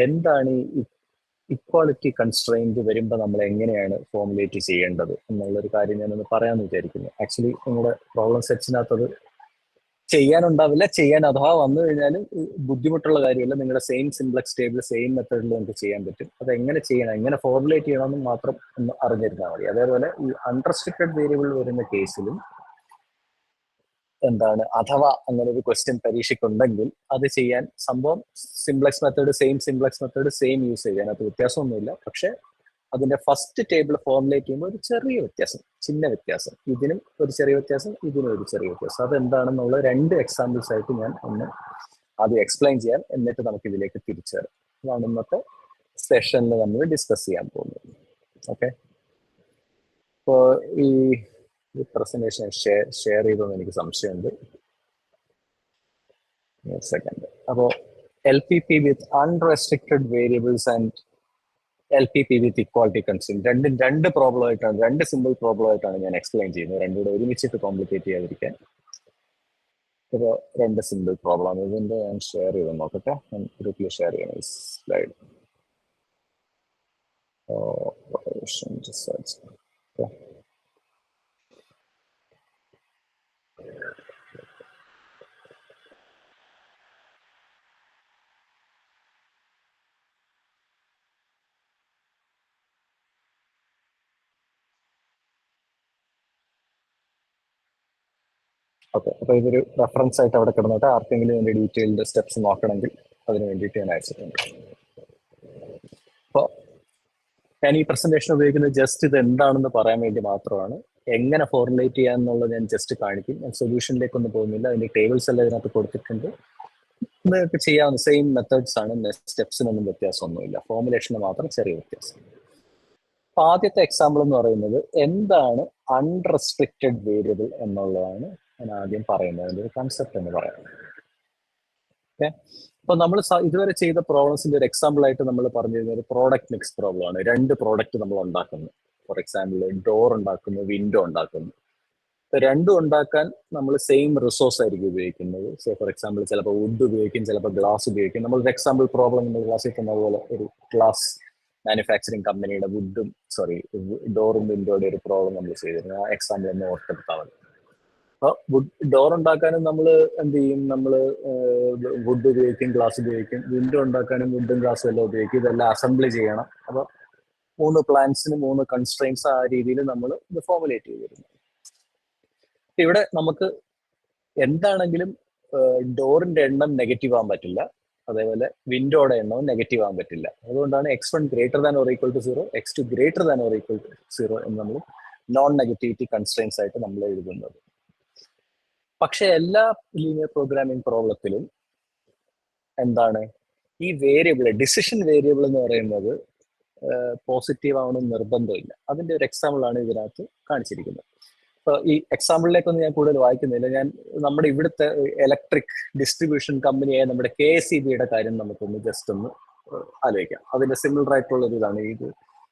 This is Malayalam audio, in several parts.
എന്താണ് ഈ ഇക്വാളിറ്റി കൺസ്ട്രെയിൻറ്റ് വരുമ്പോൾ നമ്മൾ എങ്ങനെയാണ് ഫോർമുലേറ്റ് ചെയ്യേണ്ടത് എന്നുള്ളൊരു കാര്യം ഞാനൊന്ന് പറയാമെന്ന് വിചാരിക്കുന്നു. ആക്ച്വലി നിങ്ങളുടെ പ്രോബ്ലം സെറ്റ്സിനകത്തത് ചെയ്യാനുണ്ടാവില്ല. ചെയ്യാൻ അഥവാ വന്നു കഴിഞ്ഞാലും ബുദ്ധിമുട്ടുള്ള കാര്യമല്ല. നിങ്ങളുടെ സെയിം സിംപ്ലക്സ് ടേബിൾ സെയിം മെത്തേഡിൽ നമുക്ക് ചെയ്യാൻ പറ്റും. അത് എങ്ങനെ ചെയ്യണം, എങ്ങനെ ഫോർമുലേറ്റ് ചെയ്യണമെന്ന് മാത്രം ഒന്ന് അറിഞ്ഞിരുന്നാൽ മതി. അതേപോലെ ഈ അൺറെസ്ട്രിക്റ്റഡ് വേരിയബിൾ വരുന്ന കേസിലും എന്താണ്, അഥവാ അങ്ങനെ ഒരു ക്വസ്റ്റ്യൻ പരീക്ഷയ്ക്കുണ്ടെങ്കിൽ അത് ചെയ്യാൻ സംഭവം സിംപ്ലക്സ് മെത്തേഡ് സെയിം യൂസ് ചെയ്യാൻ അത് വ്യത്യാസമൊന്നുമില്ല. പക്ഷെ അതിന്റെ ഫസ്റ്റ് ടേബിൾ ഫോർമുലേറ്റ് ചെയ്യുമ്പോൾ ഒരു ചെറിയ വ്യത്യാസം, ചിന്ന വ്യത്യാസം, ഇതിനും ഒരു ചെറിയ വ്യത്യാസം, ഇതിനും ഒരു ചെറിയ വ്യത്യാസം. അതെന്താണെന്നുള്ള 2 എക്സാമ്പിൾസ് ആയിട്ട് ഞാൻ ഒന്ന് ആദ്യം എക്സ്പ്ലെയിൻ ചെയ്യാം, എന്നിട്ട് നമുക്ക് ഇതിലേക്ക് തിരിച്ചു വരാം. അതാണ് ഇന്നത്തെ സെഷനിൽ നമ്മൾ ഡിസ്കസ് ചെയ്യാൻ പോകുന്നത്. ഓക്കെ, അപ്പോൾ ഈ പ്രസന്റേഷൻ ഷെയർ ചെയ്തതെന്ന് എനിക്ക് സംശയമുണ്ട്. സെക്കൻഡ്. അപ്പോൾ LPP with unrestricted variables and LPP with equality constraint രണ്ട് പ്രോബ്ലം ആയിട്ടാണ്, 2 സിമ്പിൾ പ്രോബ്ലം ആയിട്ടാണ് ഞാൻ എക്സ്പ്ലെയിൻ ചെയ്യുന്നത്. രണ്ടും കൂടെ ഒരുമിച്ചിട്ട് കോംപ്ലിക്കേറ്റ് ചെയ്യാതിരിക്കാൻ. ഇപ്പോൾ 2 സിമ്പിൾ പ്രോബ്ലം ഇതിന്റെ ഞാൻ ഷെയർ ചെയ്ത് നോക്കട്ടെ. ഞാൻ ഗ്രൂപ്പിൽ ഷെയർ ചെയ്യണം ഈ സ്ലൈഡ്. ഓക്കെ, അപ്പൊ ഇതൊരു റെഫറൻസ് ആയിട്ട് അവിടെ കിടന്നിട്ട് ആർക്കെങ്കിലും ഇതിന്റെ ഡീറ്റെയിൽഡ് സ്റ്റെപ്സ് നോക്കണമെങ്കിൽ അതിന് വേണ്ടിയിട്ട് ഞാൻ അയച്ചിട്ടുണ്ട്. അപ്പോൾ ഞാൻ ഈ പ്രസന്റേഷൻ ഉപയോഗിക്കുന്നത് ജസ്റ്റ് ഇത് എന്താണെന്ന് പറയാൻ വേണ്ടി മാത്രമാണ്. എങ്ങനെ ഫോർമുലേറ്റ് ചെയ്യാന്നുള്ളത് ഞാൻ ജസ്റ്റ് കാണിക്കും. ഞാൻ സൊല്യൂഷനിലേക്കൊന്നും പോകുന്നില്ല. അതിന്റെ ടേബിൾസ് എല്ലാം ഇതിനകത്ത് കൊടുത്തിട്ടുണ്ട്. നിങ്ങൾക്ക് ചെയ്യാവുന്ന സെയിം മെത്തേഡ്സ് ആണ്. സ്റ്റെപ്സിനൊന്നും വ്യത്യാസമൊന്നുമില്ല, ഫോർമുലേഷന് മാത്രം ചെറിയ വ്യത്യാസം. അപ്പൊ ആദ്യത്തെ എക്സാമ്പിൾ എന്ന് പറയുന്നത് എന്താണ് അൺറെസ്ട്രിക്റ്റഡ് വേരിയബിൾ എന്നുള്ളതാണ് ഞാൻ ആദ്യം പറയുന്നത്. അതിന്റെ ഒരു കൺസെപ്റ്റ് എന്ന് പറയാം. ഓക്കെ, അപ്പൊ നമ്മൾ ഇതുവരെ ചെയ്ത പ്രോബ്ലംസിന്റെ ഒരു എക്സാമ്പിൾ ആയിട്ട് നമ്മൾ പറഞ്ഞിരുന്ന ഒരു പ്രോഡക്റ്റ് മിക്സ് പ്രോബ്ലം ആണ്. 2 പ്രോഡക്റ്റ് നമ്മൾ ഉണ്ടാക്കുന്നു. ഫോർ എക്സാമ്പിൾ ഡോർ ഉണ്ടാക്കുന്നു, വിൻഡോ ഉണ്ടാക്കുന്നു. രണ്ടും ഉണ്ടാക്കാൻ നമ്മൾ സെയിം റിസോഴ്സ് ആയിരിക്കും ഉപയോഗിക്കുന്നത്. സോ ഫോർ എക്സാമ്പിൾ ചിലപ്പോൾ വുഡ് ഉപയോഗിക്കും, ചിലപ്പോൾ ഗ്ലാസ് ഉപയോഗിക്കും. നമ്മളൊരു എക്സാമ്പിൾ പ്രോബ്ലം നമ്മൾ ക്ലാസ്സിൽ തന്ന പോലെ ഒരു ഗ്ലാസ് മാനുഫാക്ചറിങ് കമ്പനിയുടെ ഡോറും വിൻഡോയുടെ ഒരു പ്രോബ്ലം നമ്മൾ ചെയ്തിരുന്നു. ആ എക്സാമ്പിൾ ഒന്ന് ഓർത്തെടുത്താൽ മതി. അപ്പോൾ ഡോർ ഉണ്ടാക്കാനും നമ്മൾ എന്ത് ചെയ്യും, നമ്മൾ വുഡ് ഉപയോഗിക്കും, ഗ്ലാസ് ഉപയോഗിക്കും. വിൻഡോ ഉണ്ടാക്കാനും വുഡും ഗ്ലാസും എല്ലാം ഉപയോഗിക്കും. ഇതെല്ലാം അസംബ്ലി ചെയ്യണം. അപ്പോൾ 3 പ്ലാൻസിന് 3 കൺസ്ട്രെയിൻസ് ആ രീതിയിൽ നമ്മൾ ഇത് ഫോർമുലേറ്റ് ചെയ്തിരുന്നു. ഇവിടെ നമുക്ക് എന്താണെങ്കിലും ഡോറിന്റെ എണ്ണം നെഗറ്റീവ് ആകാൻ പറ്റില്ല, അതേപോലെ വിൻഡോയുടെ എണ്ണവും നെഗറ്റീവ് ആകാൻ പറ്റില്ല. അതുകൊണ്ടാണ് x1 greater than or equal to 0, x2 greater than or equal to 0 എന്ന് നമ്മൾ നോൺ നെഗറ്റിവിറ്റി കൺസ്ട്രെയിൻസ് ആയിട്ട് നമ്മൾ എഴുതുന്നത്. പക്ഷെ എല്ലാ ലീനിയർ പ്രോഗ്രാമിംഗ് പ്രോബ്ലത്തിലും എന്താണ് ഈ വേരിയബിൾ, ഡിസിഷൻ വേരിയബിൾ എന്ന് പറയുന്നത് പോസിറ്റീവ് ആവണമെന്ന് നിർബന്ധമില്ല. അതിന്റെ ഒരു എക്സാമ്പിൾ ആണ് ഇതിനകത്ത് കാണിച്ചിരിക്കുന്നത്. അപ്പോൾ ഈ എക്സാമ്പിളിലേക്കൊന്നും ഞാൻ കൂടുതൽ വായിക്കുന്നില്ല. ഞാൻ നമ്മുടെ ഇവിടുത്തെ ഇലക്ട്രിക് ഡിസ്ട്രിബ്യൂഷൻ കമ്പനിയായ നമ്മുടെ KSEBയുടെ കാര്യം നമുക്കൊന്ന് ജസ്റ്റ് ഒന്ന് ആലോചിക്കാം. അതിന്റെ സിമിലർ ആയിട്ടുള്ള ഒരു ഇതാണ് ഇത്.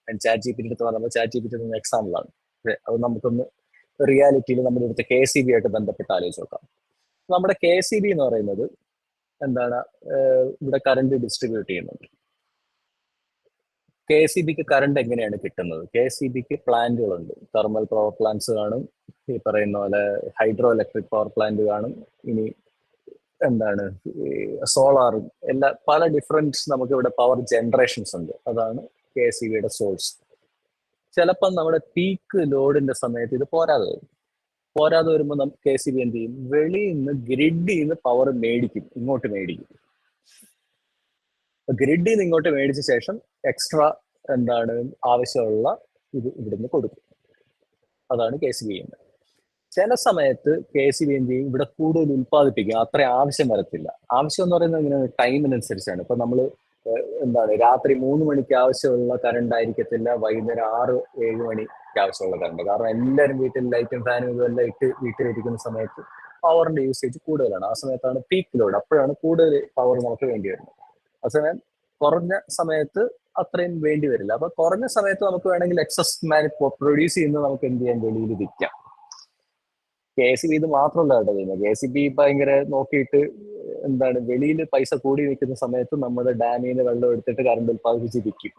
ഞാൻ ChatGPT എടുത്ത് പറയുമ്പോൾ ChatGPT എന്ന എക്സാമ്പിളാണ്. അത് നമുക്കൊന്ന് റിയാലിറ്റിയിൽ നമ്മുടെ ഇവിടുത്തെ KSEB ആയിട്ട് ബന്ധപ്പെട്ട് ആലോചിച്ച് നോക്കാം. നമ്മുടെ KSEB എന്ന് പറയുന്നത് എന്താണ്, ഇവിടെ കറണ്ട് ഡിസ്ട്രിബ്യൂട്ട് ചെയ്യുന്നുണ്ട്. KSEBക്ക് കറണ്ട് എങ്ങനെയാണ് കിട്ടുന്നത്? KSEBക്ക് പ്ലാന്റുകളുണ്ട്. തെർമൽ പവർ പ്ലാന്റ്സ് കാണും, ഈ പറയുന്ന പോലെ ഹൈഡ്രോ ഇലക്ട്രിക് പവർ പ്ലാന്റ് കാണും, ഇനി എന്താണ് സോളാറും പല ഡിഫറൻറ്റ് നമുക്ക് ഇവിടെ പവർ ജനറേഷൻസ് ഉണ്ട്. അതാണ് KSEBയുടെ സോഴ്സ്. ചിലപ്പം നമ്മുടെ പീക്ക് ലോഡിന്റെ സമയത്ത് ഇത് പോരാതെ വരുമ്പോൾ നമുക്ക് KSEB എന്ത് ചെയ്യും, വെളിയിൽ നിന്ന് ഗ്രിഡിൽ നിന്ന് പവർ ഇങ്ങോട്ട് മേടിക്കും. ഗ്രിഡിൽ നിന്ന് ഇങ്ങോട്ട് മേടിച്ച ശേഷം എക്സ്ട്രാ എന്താണ് ആവശ്യമുള്ള ഇത് ഇവിടുന്ന് കൊടുക്കും. അതാണ് KSEB ചെയ്യുന്നത്. ചില സമയത്ത് KSEB എന്ത് ചെയ്യും, ഇവിടെ കൂടുതൽ ഉൽപ്പാദിപ്പിക്കും. അത്ര ആവശ്യം വരത്തില്ല. ആവശ്യം എന്ന് പറയുന്നത് ഇങ്ങനെ ടൈമിനനുസരിച്ചാണ്. ഇപ്പൊ നമ്മൾ രാത്രി 3 മണിക്ക് ആവശ്യമുള്ള കറണ്ട് ആയിരിക്കത്തില്ല വൈകുന്നേരം 6-7 മണിക്ക് ആവശ്യമുള്ള കറണ്ട്. കാരണം എല്ലാവരും വീട്ടിൽ ലൈറ്റും ഫാനും ഇതെല്ലാം ഇട്ട് വീട്ടിലിരിക്കുന്ന സമയത്ത് പവറിന്റെ യൂസേജ് കൂടുതലാണ്. ആ സമയത്താണ് പീക്ക് ലോഡ്. അപ്പോഴാണ് കൂടുതൽ പവർ നമുക്ക് വേണ്ടി വരുന്നത്. അതേസമയം കുറഞ്ഞ സമയത്ത് അത്രയും വേണ്ടി വരില്ല. അപ്പൊ കുറഞ്ഞ സമയത്ത് നമുക്ക് വേണമെങ്കിൽ എക്സസ് പ്രൊഡ്യൂസ് ചെയ്യുന്നത് നമുക്ക് എന്ത് ചെയ്യാൻ, വെളിയിൽ വിൽക്കാം. KSEB ഇത് മാത്രമല്ല കേട്ടോ ചെയ്യുന്നത്. KSEB ഭയങ്കര നോക്കിയിട്ട് എന്താണ്, വെളിയിൽ പൈസ കൂടി നിൽക്കുന്ന സമയത്ത് നമ്മുടെ ഡാമിൽ നിന്ന് വെള്ളം എടുത്തിട്ട് കറണ്ട് ഉൽപ്പാദിപ്പിച്ച് വിൽക്കും.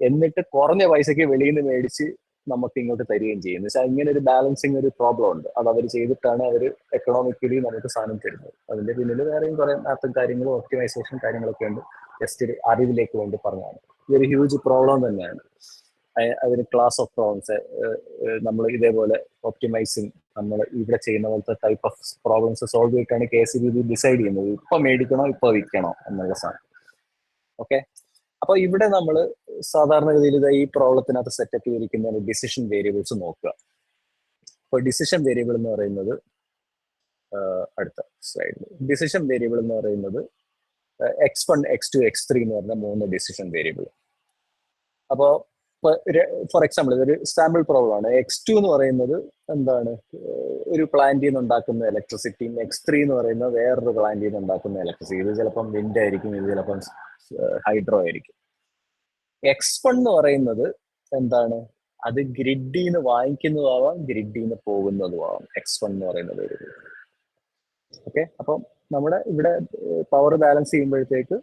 എന്നിട്ട് കുറഞ്ഞ പൈസക്ക് വെളിയിൽ നിന്ന് മേടിച്ച് നമുക്ക് ഇങ്ങോട്ട് തരികയും ചെയ്യും. എന്ന് വെച്ചാൽ ഇങ്ങനെ ഒരു ബാലൻസിങ് ഒരു പ്രോബ്ലം ഉണ്ട്. അത് അവർ ചെയ്തിട്ടാണ് അവർ എക്കണോമിക്കലി നമുക്ക് സാധനം തരുന്നത്. അതിന്റെ പിന്നിൽ വേറെയും കുറെ മാത്തും കാര്യങ്ങളും ഒപ്റ്റിമൈസേഷൻ കാര്യങ്ങളൊക്കെ ഉണ്ട്. ജസ്റ്റ് ഒരു അറിവിലേക്ക് വേണ്ടി പറഞ്ഞതാണ്. ഇതൊരു ഹ്യൂജ് പ്രോബ്ലം തന്നെയാണ്. അതിന് ക്ലാസ് ഓഫ് പ്രോബ്ലംസ് നമ്മൾ ഇതേപോലെ ഒപ്റ്റിമൈസിങ് നമ്മൾ ഇവിടെ ചെയ്യുന്ന പോലത്തെ ടൈപ്പ് ഓഫ് പ്രോബ്ലംസ് സോൾവ് ചെയ്തിട്ടാണ് KSEB ഡിസൈഡ് ചെയ്യുന്നത് ഇപ്പൊ മേടിക്കണോ ഇപ്പൊ വിൽക്കണോ എന്നുള്ള സാധനം. ഓക്കെ, അപ്പൊ ഇവിടെ നമ്മൾ സാധാരണഗതിയിൽ ഈ പ്രോബ്ലത്തിനകത്ത് സെറ്റപ്പ് ചെയ്തിരിക്കുന്ന ഡിസിഷൻ വേരിയബിൾസ് നോക്കുക. അപ്പോൾ ഡിസിഷൻ വേരിയബിൾ എന്ന് പറയുന്നത് അടുത്ത സ്ലൈഡിൽ ഡിസിഷൻ വേരിയബിൾ എന്ന് പറയുന്നത് X1, X2, X3 എന്ന് പറഞ്ഞ 3 ഡിസിഷൻ വേരിയബിൾ. അപ്പോൾ ഫോർ എക്സാമ്പിൾ ഇതൊരു സാമ്പിൾ പ്രോബ്ലം ആണ്. X2 എന്ന് പറയുന്നത് എന്താണ്, ഒരു പ്ലാന്റിൽ നിന്ന് ഉണ്ടാക്കുന്ന ഇലക്ട്രിസിറ്റിയും X3 എന്ന് പറയുന്നത് വേറൊരു പ്ലാന്റിൽ നിന്ന് ഉണ്ടാക്കുന്ന ഇലക്ട്രിസിറ്റി. ഇത് ചിലപ്പം വിൻഡ് ആയിരിക്കും, ഇത് ചിലപ്പം ഹൈഡ്രോ ആയിരിക്കും. X1 എന്ന് പറയുന്നത് എന്താണ്, അത് ഗ്രിഡിൽ നിന്ന് വാങ്ങിക്കുന്നതാവാം, ഗ്രിഡിൽ നിന്ന് പോകുന്നതുമാവാം. X1 എന്ന് പറയുന്നത് ഒരു ഓക്കെ. അപ്പം നമ്മുടെ ഇവിടെ പവർ ബാലൻസ് ചെയ്യുമ്പോഴത്തേക്ക്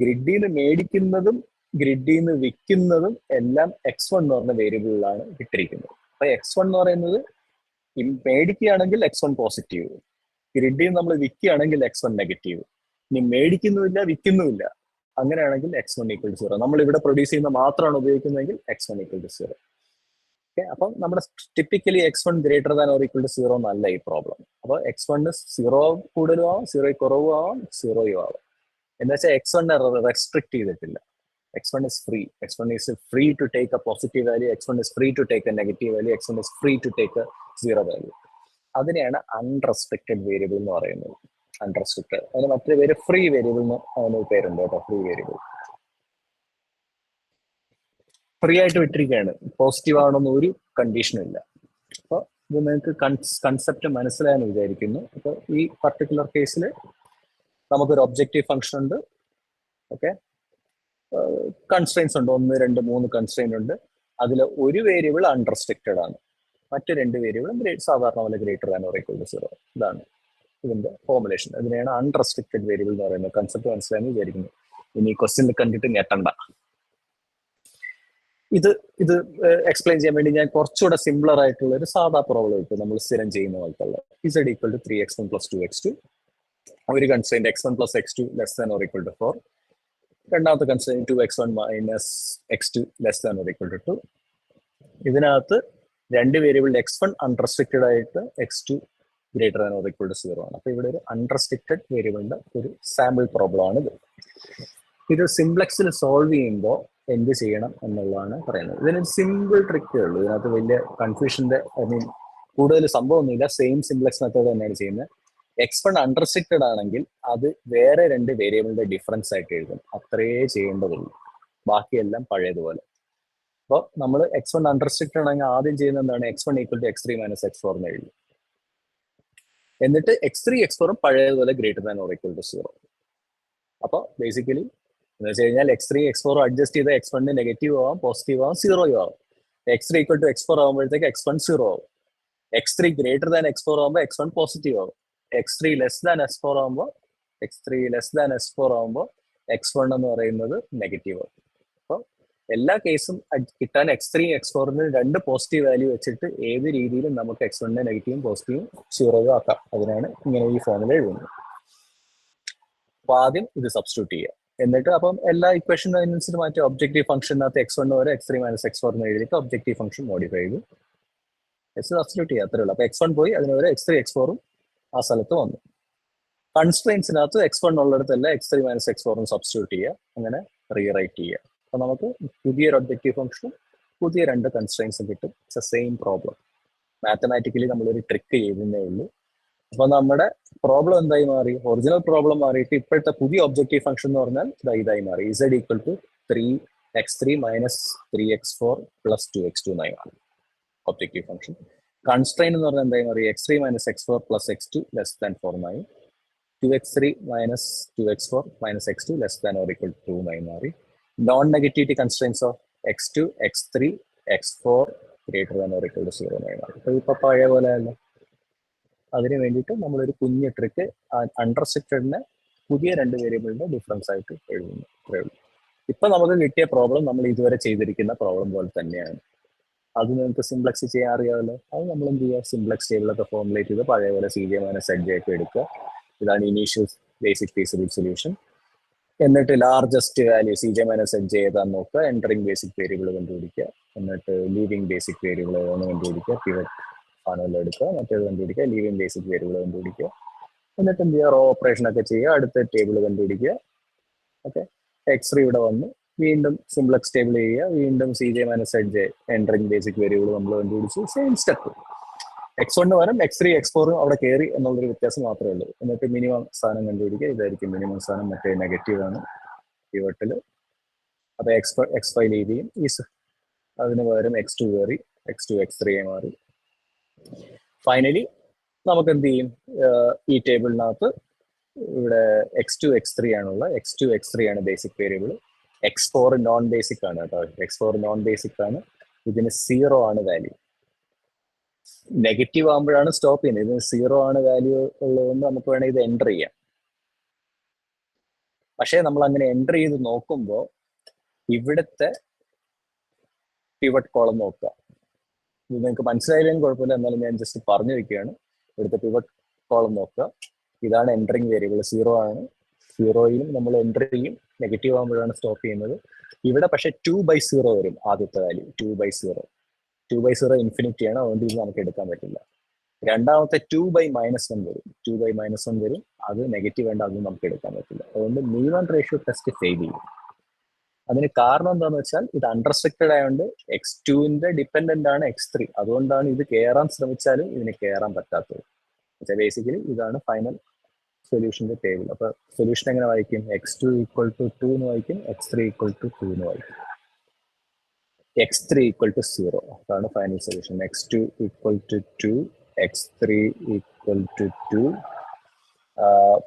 ഗ്രിഡിൽ നിന്ന് മേടിക്കുന്നതും ഗ്രിഡിൽ നിന്ന് വിൽക്കുന്നതും എല്ലാം X1 എന്ന് പറഞ്ഞ വേരിയബിളിലാണ് ഇട്ടിരിക്കുന്നത്. അപ്പൊ X1 എന്ന് പറയുന്നത് മേടിക്കുകയാണെങ്കിൽ X1 പോസിറ്റീവ്, ഗ്രിഡിൽ നിന്ന് നമ്മൾ വിൽക്കുകയാണെങ്കിൽ X1 നെഗറ്റീവ്. ഇനി മേടിക്കുന്നുമില്ല വിൽക്കുന്നുമില്ല, അങ്ങനെയാണെങ്കിൽ X1 ഈക്വൽ ടു 0. നമ്മൾ ഇവിടെ പ്രൊഡ്യൂസ് ചെയ്യുന്ന മാത്രമാണ് ഉപയോഗിക്കുന്നതെങ്കിൽ X1 ഈക്വൽ ടു 0. ഓക്കെ, അപ്പം നമ്മുടെ typically X1 greater than or equal to 0 എന്നല്ല ഈ പ്രോബ്ലം. അപ്പോൾ X1 0 കൂടുതലും ആവാം, 0 കുറവും ആവാം, 0 ആവാം. എന്താ വെച്ചാൽ X1 റെസ്ട്രിക്ട് ചെയ്തിട്ടില്ല. X1 is free. X1 is free to take a positive value. X1 is free to take a negative value. X1 is free to take a 0 value. അതിനെയാണ് അൺറെസ്ട്രിക്റ്റഡ് വേരിയബിൾ എന്ന് പറയുന്നത്. അൺറെസ്ട്രിക്റ്റഡ്, അതിന് മറ്റൊരു പേര് ഫ്രീ വേരിയബിൾ എന്ന് അതിന് പേരുണ്ട് കേട്ടോ. ഫ്രീ വേരിയബിൾ ഫ്രീ ആയിട്ട് വിട്ടിരിക്കുകയാണ്, പോസിറ്റീവ് ആവണമെന്ന് ഒരു കണ്ടീഷനും ഇല്ല. അപ്പോൾ ഇത് നിങ്ങൾക്ക് കൺസെപ്റ്റ് മനസ്സിലായെന്ന് വിചാരിക്കുന്നു. അപ്പോൾ ഈ പർട്ടിക്കുലർ കേസിൽ നമുക്കൊരു ഒബ്ജക്റ്റീവ് ഫംഗ്ഷൻ ഉണ്ട്. ഓക്കെ, കൺസ്ട്രെയിൻസ് ഉണ്ട്, 1, 2, 3 കൺസ്ട്രെയിൻ ഉണ്ട്. അതിൽ ഒരു വേരിയബിൾ അൺറെസ്ട്രിക്റ്റഡ് ആണ്, മറ്റു 2 വേരിയബിളും സാധാരണ പോലെ greater than or equal to 0. ഇതാണ് ഇതിന്റെ ഫോർമുലേഷൻ. അതിനെയാണ് അൺറെസ്ട്രിക്റ്റഡ് വേരിയബിൾ എന്ന് പറയുന്നത്. കൺസെപ്റ്റ് മനസ്സിലായെന്ന് വിചാരിക്കുന്നു. ഇനി ക്വസ്റ്റ്യൻ കണ്ടിട്ട് ഞെട്ടണ്ട. ഇത് എക്സ്പ്ലെയിൻ ചെയ്യാൻ വേണ്ടി ഞാൻ കുറച്ചുകൂടെ സിംപ്ലർ ആയിട്ടുള്ള ഒരു സാധാ പ്രോബ്ലം ഇട്ട് നമ്മൾ സ്ഥിരം ചെയ്യുന്ന പോലത്തെ Z equal to 3x1 plus 2x2. ഒരു constraint X1 plus X2 less than or equal to 4. രണ്ടാമത്തെ constraint 2x1 minus x2 less than or equal to 2. ഇതിനകത്ത് 2 വേരിയബിൾ X1 അൺറെസ്ട്രിക്റ്റഡ് ആയിട്ട് X2 greater than or equal to 0 ആണ്. അപ്പൊ ഇവിടെ ഒരു അൺറെസ്ട്രിക്റ്റഡ് വേരിയബിളിന്റെ ഒരു സാമ്പിൾ പ്രോബ്ലം ആണ് ഇത്. ഇത് സിംപ്ലക്സിൽ സോൾവ് ചെയ്യുമ്പോൾ എന്ത് ചെയ്യണം എന്നുള്ളതാണ് പറയുന്നത്. ഇതിനൊരു സിമ്പിൾ ട്രിക്കേ ഉള്ളൂ. ഇതിനകത്ത് വലിയ കൺഫ്യൂഷന്റെ കൂടുതൽ സംഭവമൊന്നുമില്ല. സെയിം സിംപ്ലക്സ് മെത്തേഡ് തന്നെയാണ് ചെയ്യുന്നത്. X1 അൺറെസ്ട്രിക്റ്റഡ് ആണെങ്കിൽ അത് വേറെ 2 വേരിയബിളിന്റെ ഡിഫറൻസ് ആയിട്ട് എഴുതും. അത്രേ ചെയ്യേണ്ടതുള്ളൂ, ബാക്കിയെല്ലാം പഴയതുപോലെ. അപ്പോൾ നമ്മൾ X1 അൺറെസ്ട്രിക്റ്റഡ് ആണെങ്കിൽ ആദ്യം ചെയ്യുന്നത് എന്താണ്, X1 equal to x3 minus x4 എന്ന് എഴുതും. എന്നിട്ട് x3 x4 പഴയതുപോലെ greater than or equal to 0. അപ്പോൾ ബേസിക്കലി എന്ന് വെച്ച് കഴിഞ്ഞാൽ x3 x4 അഡ്ജസ്റ്റ് ചെയ്ത് X1 നെഗറ്റീവ് ആവാം, പോസിറ്റീവ് ആവാം, 0 ആവാം. x3 ഈക്വൽ ടു x4 ആകുമ്പോഴത്തേക്ക് X1 0 ആവും. x3 ഗ്രേറ്റർ ദാൻ x4 ആകുമ്പോൾ X1 പോസിറ്റീവ് ആവും. x3 ലെസ് ദാൻ s4 ആകുമ്പോൾ X1 എന്ന് പറയുന്നത് നെഗറ്റീവ് ആവും. അപ്പോൾ എല്ലാ കേസും കിട്ടാൻ x3 x4 2 പോസിറ്റീവ് വാല്യൂ വെച്ചിട്ട് ഏത് രീതിയിലും നമുക്ക് X1 നെഗറ്റീവും പോസിറ്റീവും 0 ആക്കാം. അതിനാണ് ഇങ്ങനെ ഈ ഫോമിൽ എഴുതുന്നത്. അപ്പൊ ആദ്യം ഇത് സബ്സ്റ്റിറ്റ്യൂട്ട് ചെയ്യുക. എന്നിട്ട് അപ്പം എല്ലാ ഇക്വേഷൻ അനുസരിച്ച് മാറ്റി ഒബ്ജക്റ്റീവ് ഫംഗ്ഷനകത്ത് X1 വരെ x3 മൈനസ് x4 എന്ന് എഴുതിയിട്ട് ഒബ്ജക്റ്റീവ് ഫംഗ്ഷൻ മോഡിഫൈ ചെയ്തു സബ്സ്റ്റിറ്റ്യൂട്ട് ചെയ്യുക. അത്രേ ഉള്ളൂ. അപ്പൊ X1 പോയി, അതിന് വരെ x3 x4 ആ സ്ഥലത്ത് വന്നു. കൺസ്ട്രെയിൻസിനകത്ത് X1 ഉള്ളിടത്തല്ല x3 minus x4 substitute ചെയ്യുക, അങ്ങനെ റീറൈറ്റ് ചെയ്യുക. അപ്പൊ നമുക്ക് പുതിയൊരു ഒബ്ജക്റ്റീവ് ഫംഗ്ഷനും പുതിയ 2 കൺസ്ട്രെയിൻസും കിട്ടും. It's A same problem. Mathematically നമ്മളൊരു ട്രിക്ക് ചെയ്തേ ഉള്ളൂ. അപ്പൊ നമ്മുടെ പ്രോബ്ലം എന്തായി മാറി, ഒറിജിനൽ പ്രോബ്ലം മാറിയിട്ട് ഇപ്പോഴത്തെ പുതിയ ഒബ്ജക്റ്റീവ് ഫംഗ്ഷൻ എന്ന് പറഞ്ഞാൽ ഇതായി മാറി. Z equal to 3x3 minus 3x4 plus 2x2 എന്നായി മാറി ഒബ്ജക്റ്റീവ് ഫംഗ്ഷൻ. കൺസ്ട്രെയിൻ എന്ന് പറഞ്ഞാൽ എന്തായി മാറി, x3 minus x4 plus x2 less than 4 എന്നായി. 2x3 minus 2x4 minus x2 less than or equal to 2 എന്നായി മാറി. Non negativity constraints of x2 x3 x4 greater than or equal to 0 എന്നായി മാറി. അപ്പൊ ഇപ്പൊ പഴയ പോലെ അല്ല, അതിന് വേണ്ടിയിട്ട് നമ്മളൊരു കുഞ്ഞ് ട്രിക്ക് അൺറെസ്ട്രിക്റ്റഡിനെ പുതിയ 2 വേരിയബിളിന്റെ ഡിഫറൻസ് ആയിട്ട് എഴുതുന്നു. അത്രേ ഉള്ളൂ. ഇപ്പൊ നമുക്ക് കിട്ടിയ പ്രോബ്ലം നമ്മൾ ഇതുവരെ ചെയ്തിരിക്കുന്ന പ്രോബ്ലം പോലെ തന്നെയാണ്. അത് നിങ്ങൾക്ക് സിംപ്ലക്സ് ചെയ്യാൻ അറിയാമല്ലോ. അത് നമ്മൾ എന്ത് ചെയ്യുക, സിംപ്ലക്സ് ടേബിളൊക്കെ ഫോർമുലേറ്റ് ചെയ്ത് പഴയ പോലെ CJ - ZJ ഒക്കെ എടുക്കുക. ഇതാണ് ഇനീഷ്യൽ ബേസിക് ഫീസിബിൾ സൊല്യൂഷൻ. എന്നിട്ട് ലാർജസ്റ്റ് വാല്യൂ CJ - ZJ ഏതാന്ന് നോക്കുക, എൻറ്ററിങ് ബേസിക് വേരിയബിൾ കണ്ടുപിടിക്കുക, എന്നിട്ട് ലീവിങ് ബേസിക് വേരിയബിൾ ഏതാന്ന് കണ്ടുപിടിക്കുക, പിവറ്റ് സാധനം എടുക്കുക, മറ്റേത് കണ്ടുപിടിക്കുക, ലീവിങ് ബേസിക് വേരിയബിൾ കണ്ടുപിടിക്കുക, എന്നിട്ട് എന്ത് ചെയ്യുക, റോ ഓപ്പറേഷൻ ഒക്കെ ചെയ്യുക, അടുത്ത ടേബിൾ കണ്ടുപിടിക്കുക. ഓക്കെ, X3 ഇവിടെ വന്ന് വീണ്ടും സിംപ്ലക്സ് ടേബിൾ ചെയ്യുക, വീണ്ടും CJ - ZJ entering basic variable നമ്മൾ കണ്ടുപിടിച്ചു, സെയിം സ്റ്റെപ്പ്. X1 പകരം X3 X4 അവിടെ കയറി എന്നുള്ളൊരു വ്യത്യാസം മാത്രമേ ഉള്ളൂ. എന്നിട്ട് മിനിമം സ്ഥാനം കണ്ടുപിടിക്കുക, ഇതായിരിക്കും മിനിമം സ്ഥാനം, മറ്റേ നെഗറ്റീവ് ആണ് പിവട്ടിൽ. അപ്പൊ X5 ലീവ് ചെയ്യും, അതിന് പകരം X2 കയറി, X2 X3 മാറി. ഫൈനലി നമുക്ക് എന്ത് ചെയ്യും, ഈ ടേബിളിനകത്ത് ഇവിടെ X2 X3 ആണുള്ള, X2 X3 ആണ് basic variable, X4 non basic ആണ് കേട്ടോ, X4 നോൺ ബേസിക് ആണ്, ഇതിന് 0 ആണ് വാല്യൂ. നെഗറ്റീവ് ആകുമ്പോഴാണ് സ്റ്റോപ്പ് ചെയ്യുന്നത്, ഇതിന് 0 ആണ് വാല്യൂ ഉള്ളതുകൊണ്ട് നമുക്ക് വേണമെങ്കിൽ ഇത് എൻ്റർ ചെയ്യാം. പക്ഷേ നമ്മൾ അങ്ങനെ എൻ്റർ ചെയ്ത് നോക്കുമ്പോൾ ഇവിടുത്തെ പിവറ്റ് കോളം നോക്കുക. ഇത് നിങ്ങൾക്ക് മനസ്സിലായില്ലെങ്കിൽ കുഴപ്പമില്ല, എന്നാലും ഞാൻ ജസ്റ്റ് പറഞ്ഞു വെക്കുകയാണ്. ഇവിടുത്തെ പിവറ്റ് കോളം നോക്കുക, ഇതാണ് എൻറ്ററിങ് വേരിയബിൾ, 0 ആണ്. 0യിലും നമ്മൾ എൻ്റർ ചെയ്യും, നെഗറ്റീവ് ആകുമ്പോഴാണ് സ്റ്റോപ്പ് ചെയ്യുന്നത്. ഇവിടെ പക്ഷേ 2/0 വരും ആദ്യത്തെ വാല്യൂ, 2/0. 2/0 ഇൻഫിനിറ്റി ആണ്, അതുകൊണ്ട് ഇത് നമുക്ക് എടുക്കാൻ പറ്റില്ല. രണ്ടാമത്തെ 2/-1 വരും, 2/-1 വരും, അത് നെഗറ്റീവ് വേണ്ട, അത് നമുക്ക് എടുക്കാൻ പറ്റില്ല. അതുകൊണ്ട് മീൻ റേഷ്യോ ടെസ്റ്റ് ഫെയിൽ ചെയ്യും. അതിന് കാരണം എന്താണെന്ന് വെച്ചാൽ ഇത് അൺറെസ്ട്രിക്റ്റഡ് ആയതുകൊണ്ട് X2ന്റെ ഡിപ്പെൻഡന്റ് ആണ് X3, അതുകൊണ്ടാണ് ഇത് കയറാൻ ശ്രമിച്ചാലും ഇതിന് കയറാൻ പറ്റാത്തത്. ബേസിക്കലി ഇതാണ് ഫൈനൽ സൊല്യൂഷന്റെ ടേബിൾ. അപ്പൊ സൊല്യൂഷൻ എങ്ങനെ വായിക്കും, X2 = 2 എന്ന് വായിക്കും, X3 = 2 എന്ന് വായിക്കും, X3 = 0. അതാണ് ഫൈനൽ സൊല്യൂഷൻ. X2 = 2, X3 = 2,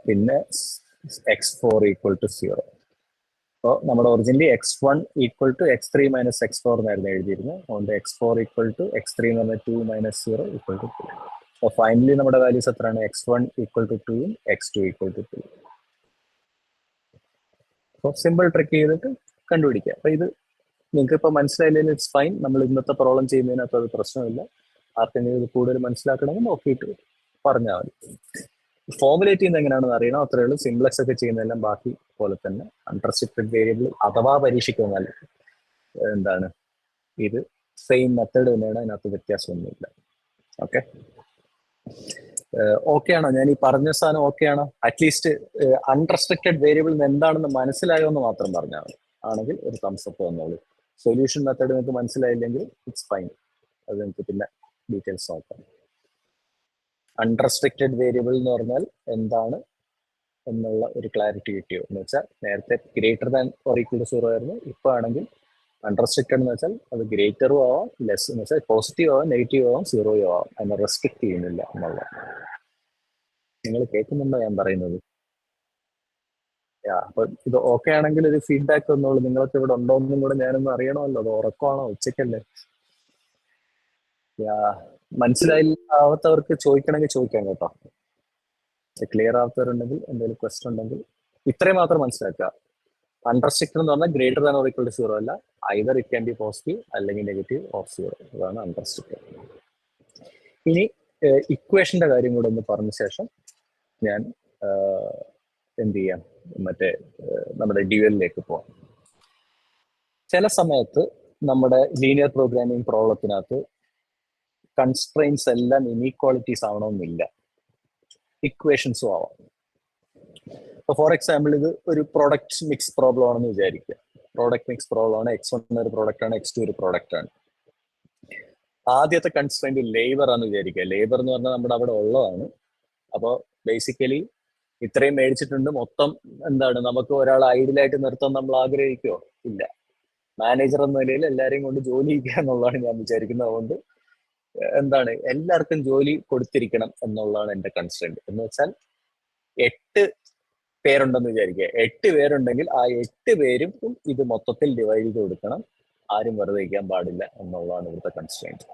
പിന്നെ X4 = 0. അപ്പോൾ നമ്മുടെ ഒറിജിനലി X1 = X3 - X4 എന്നായിരുന്നു എഴുതിയിരുന്നത്. അതുകൊണ്ട് X4 = X3 എന്ന് പറഞ്ഞാൽ 2 - 0 = 2. അപ്പോൾ ഫൈനലി നമ്മുടെ വാല്യൂസ് എത്രയാണ്, X1 = 2, X2 = 2. അപ്പോൾ സിമ്പിൾ ട്രിക്ക് ചെയ്തിട്ട് കണ്ടുപിടിക്കുക. അപ്പോൾ ഇത് നിങ്ങൾക്ക് ഇപ്പോൾ മനസ്സിലായില്ലെങ്കിൽ ഇറ്റ്സ് ഫൈൻ, നമ്മൾ ഇന്നത്തെ പ്രോബ്ലം ചെയ്യുന്നതിനകത്ത് അത് പ്രശ്നമില്ല. ആർക്കെങ്കിലും ഇത് കൂടുതൽ മനസ്സിലാക്കണമെങ്കിൽ നോക്കിയിട്ട് പറഞ്ഞാൽ മതി. ഫോർമുലേറ്റ് ചെയ്യുന്നത് എങ്ങനെയാണെന്ന് അറിയണം, അത്രേ ഉള്ളൂ. സിംപ്ലക്സ് ഒക്കെ ചെയ്യുന്നതെല്ലാം ബാക്കി പോലെ തന്നെ. അൺറെസ്ട്രിക്റ്റഡ് വേരിയബിൾ അഥവാ പരീക്ഷിക്കുന്നാൽ എന്താണ്, ഇത് സെയിം മെത്തേഡ് തന്നെയാണ്, അതിനകത്ത് വ്യത്യാസമൊന്നുമില്ല. ഓക്കെ, ഓക്കെ ആണോ? ഞാൻ ഈ പറഞ്ഞ സാധനം ഓക്കെ ആണോ? അറ്റ്ലീസ്റ്റ് അൺറെസ്ട്രിക്റ്റഡ് വേരിയബിൾ എന്താണെന്ന് മനസ്സിലായോ എന്ന് മാത്രം പറഞ്ഞാൽ മതി. ആണെങ്കിൽ ഒരു തംസ് അപ്പ് വന്നോളൂ. സൊല്യൂഷൻ മെത്തേഡ് നിങ്ങൾക്ക് മനസ്സിലായില്ലെങ്കിൽ ഇറ്റ്സ് ഫൈൻ, അത് നിങ്ങൾക്ക് പിന്നെ ഡീറ്റെയിൽസ് നോക്കാം. അൺറെസ്ട്രിക്റ്റഡ് വേരിയബിൾ എന്ന് പറഞ്ഞാൽ എന്താണ് എന്നുള്ള ഒരു ക്ലാരിറ്റി കിട്ടിയോ എന്ന് വെച്ചാൽ, നേരത്തെ greater than or equal to 0 ആയിരുന്നു, ഇപ്പൊ ആണെങ്കിൽ അൺറെസ്ട്രിക്റ്റഡ് എന്ന് വെച്ചാൽ അത് ഗ്രേറ്ററും ആവാം, ലെസ് എന്ന് വെച്ചാൽ പോസിറ്റീവ് ആവാം, നെഗറ്റീവ് ആവാം, 0 ആവാം, അതിനെ റെസ്ട്രിക്ട് ചെയ്യുന്നില്ല എന്നുള്ള. നിങ്ങൾ കേൾക്കുന്നുണ്ടോ ഞാൻ പറയുന്നത്? അപ്പൊ ഇത് ഓക്കെ ആണെങ്കിൽ ഒരു ഫീഡ്ബാക്ക് വന്നോളൂ. നിങ്ങൾക്ക് ഇവിടെ ഉണ്ടോന്നും കൂടെ ഞാനൊന്ന് അറിയണമല്ലോ. അത് ഉറക്കമാണോ, ഉച്ചക്കല്ലേ? മനസ്സിലാവാത്തവർക്ക് ചോദിക്കണമെങ്കിൽ ചോദിക്കാം കേട്ടോ. ക്ലിയർ ആവാത്തവരുണ്ടെങ്കിൽ എന്തെങ്കിലും ക്വസ്റ്റൻ ഉണ്ടെങ്കിൽ ഇത്രയും മാത്രം മനസ്സിലാക്കുക. അൺറെസ്ട്രിക്റ്റഡ് എന്ന് പറഞ്ഞാൽ greater than or equal to 0 അല്ല, either it can be positive അല്ലെങ്കിൽ നെഗറ്റീവ് ഓർ 0. അതാണ് അൺറെസ്ട്രിക്റ്റഡ്. ഇനി ഇക്വേഷന്റെ കാര്യം കൂടെ ഒന്ന് പറഞ്ഞ ശേഷം ഞാൻ എന്ത് ചെയ്യാം, മറ്റേ നമ്മുടെ ഡ്യുവലിലേക്ക് പോവാം. ചില സമയത്ത് നമ്മുടെ ലീനിയർ പ്രോഗ്രാമിംഗ് പ്രോബ്ലത്തിനകത്ത് കൺസ്ട്രെയിൻസ് എല്ലാം ഇനീക്വാളിറ്റീസ് ആവണമെന്നില്ല, ഇക്വേഷൻസും ആവാം. ഇപ്പൊ ഫോർ എക്സാമ്പിൾ ഇത് ഒരു പ്രോഡക്റ്റ് മിക്സ് പ്രോബ്ലം ആണെന്ന് വിചാരിക്കുക. പ്രോഡക്റ്റ് മിക്സ് പ്രോബ്ലം ആണ്, X1 ഒരു പ്രോഡക്റ്റ് ആണ്, X2 ഒരു പ്രോഡക്റ്റ് ആണ്. ആദ്യത്തെ കൺസ്ട്രെയിന്റ് ലേബർ ആണെന്ന് വിചാരിക്കുക. ലേബർ എന്ന് പറഞ്ഞാൽ നമ്മുടെ അവിടെ ഉള്ളതാണ്. അപ്പോൾ ബേസിക്കലി ഇത്രയും മേടിച്ചിട്ടുണ്ട്, മൊത്തം എന്താണ് നമുക്ക് ഒരാൾ ഐഡിയലായിട്ട് നിർത്താൻ നമ്മൾ ആഗ്രഹിക്കുമോ? ഇല്ല. മാനേജർ എന്ന നിലയിൽ എല്ലാവരെയും കൊണ്ട് ജോലി ചെയ്യുക എന്നുള്ളതാണ് ഞാൻ വിചാരിക്കുന്നത്. അതുകൊണ്ട് എന്താണ്, എല്ലാവർക്കും ജോലി കൊടുത്തിരിക്കണം എന്നുള്ളതാണ് എൻ്റെ കൺസ്ട്രെയിന്റ്. എന്ന് വെച്ചാൽ 8 പേരുണ്ടെന്ന് വിചാരിക്കുക. 8 പേരുണ്ടെങ്കിൽ ആ 8 പേരും ഇത് മൊത്തത്തിൽ ഡിവൈഡ് ചെയ്ത് കൊടുക്കണം, ആരും വെറുതെ ഇരിക്കാൻ പാടില്ല എന്നുള്ളതാണ് ഇവിടുത്തെ കൺസ്ട്രെയിന്റ്.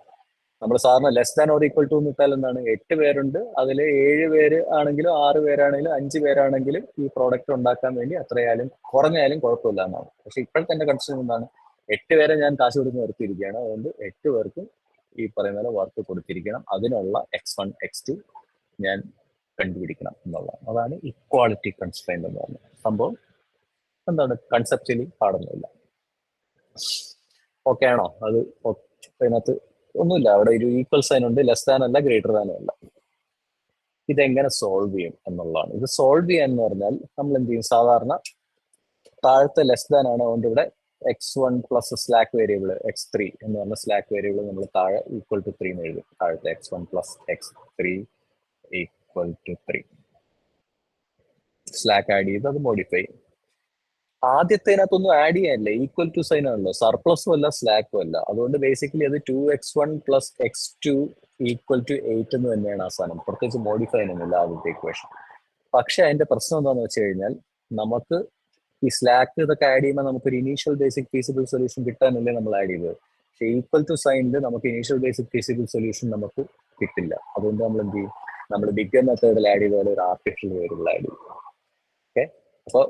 നമ്മൾ സാറിന് less than or equal to എന്ന് ഇട്ടാൽ എന്താണ് 8 പേരുണ്ട്, അതിൽ 7 പേര് ആണെങ്കിലും 6 പേരാണെങ്കിലും 5 പേരാണെങ്കിലും ഈ പ്രോഡക്റ്റ് ഉണ്ടാക്കാൻ വേണ്ടി അത്രയായാലും കുറഞ്ഞായാലും കുഴപ്പമില്ല എന്നാണ്. പക്ഷെ ഇപ്പോഴത്തെ എന്റെ കൺസേൺ എന്താണ്, 8 പേരെ ഞാൻ കാശ് കൊടുത്ത് നിർത്തിയിരിക്കുകയാണ്, അതുകൊണ്ട് 8 പേർക്കും ഈ പറയുന്ന പോലെ വർക്ക് കൊടുത്തിരിക്കണം, അതിനുള്ള X1 X2 ഞാൻ കണ്ടുപിടിക്കണം എന്നുള്ളതാണ്. അതാണ് ഇക്വാളിറ്റി കൺസ്ട്രെയിന്റ് എന്ന് പറഞ്ഞത്. സംഭവം എന്താണ്, കൺസെപ്ച്വലി പാടുന്നില്ല. ഓക്കെ ആണോ? അത് അതിനകത്ത് ഒന്നുമില്ല, അവിടെ ഒരു ഈക്വൽ സൈൻ ഉണ്ട്, ലെസ് ദാൻ അല്ല ഗ്രേറ്റർ ദാനും അല്ല. ഇതെങ്ങനെ സോൾവ് ചെയ്യും എന്നുള്ളതാണ്. ഇത് സോൾവ് ചെയ്യാൻ എന്ന് പറഞ്ഞാൽ നമ്മൾ എന്ത് ചെയ്യും, സാധാരണ താഴത്തെ ലെസ് ദാൻ ആണ്, അതുകൊണ്ട് ഇവിടെ X1 plus slack variable X3 എന്ന് പറഞ്ഞ സ്ലാക്ക് വേരിയബിൾ നമ്മൾ താഴെ ഈക്വൽ ടു 3 എന്ന് എഴുതും. താഴത്തെ X1 plus X3 equal to 3 slack add ചെയ്ത് അത് മോഡിഫൈ ചെയ്യും. ആദ്യത്തേനകത്തൊന്നും ആഡ് ചെയ്യാനില്ല, ഈക്വൽ ടു സൈൻ ആണല്ലോ, സർപ്ലസും അല്ല സ്ലാക്കും അല്ല. അതുകൊണ്ട് ബേസിക്കലി അത് 2x1 plus X2 equal to 8 എന്ന് തന്നെയാണ് ആ സാധനം. പ്രത്യേകിച്ച് മോഡിഫൈ ഒന്നുമില്ല ആദ്യത്തെ ഇക്വേഷൻ. പക്ഷെ അതിന്റെ പ്രശ്നം എന്താണെന്ന് വെച്ച് കഴിഞ്ഞാൽ, നമുക്ക് ഈ സ്ലാക്ക് ഇതൊക്കെ ആഡ് ചെയ്യുമ്പോൾ നമുക്കൊരു ഇനീഷ്യൽ ബേസിക് ഫീസിബിൾ സൊല്യൂഷൻ കിട്ടാനല്ലേ നമ്മൾ ആഡ് ചെയ്തത്. പക്ഷെ ഈക്വൽ ടു സൈനിൽ നമുക്ക് ഇനീഷ്യൽ ബേസിക് ഫീസിബിൾ സൊല്യൂഷൻ നമുക്ക് കിട്ടില്ല. അതുകൊണ്ട് നമ്മൾ എന്ത് ചെയ്യും, നമ്മൾ ബിഗ്ഗർ മെത്തേഡിൽ ആഡ് ചെയ്ത പോലെ ഒരു ആർട്ടിഫിഷ്യൽ വേരിയബിൾ ആഡ് ചെയ്യും. ഓക്കെ, അപ്പോൾ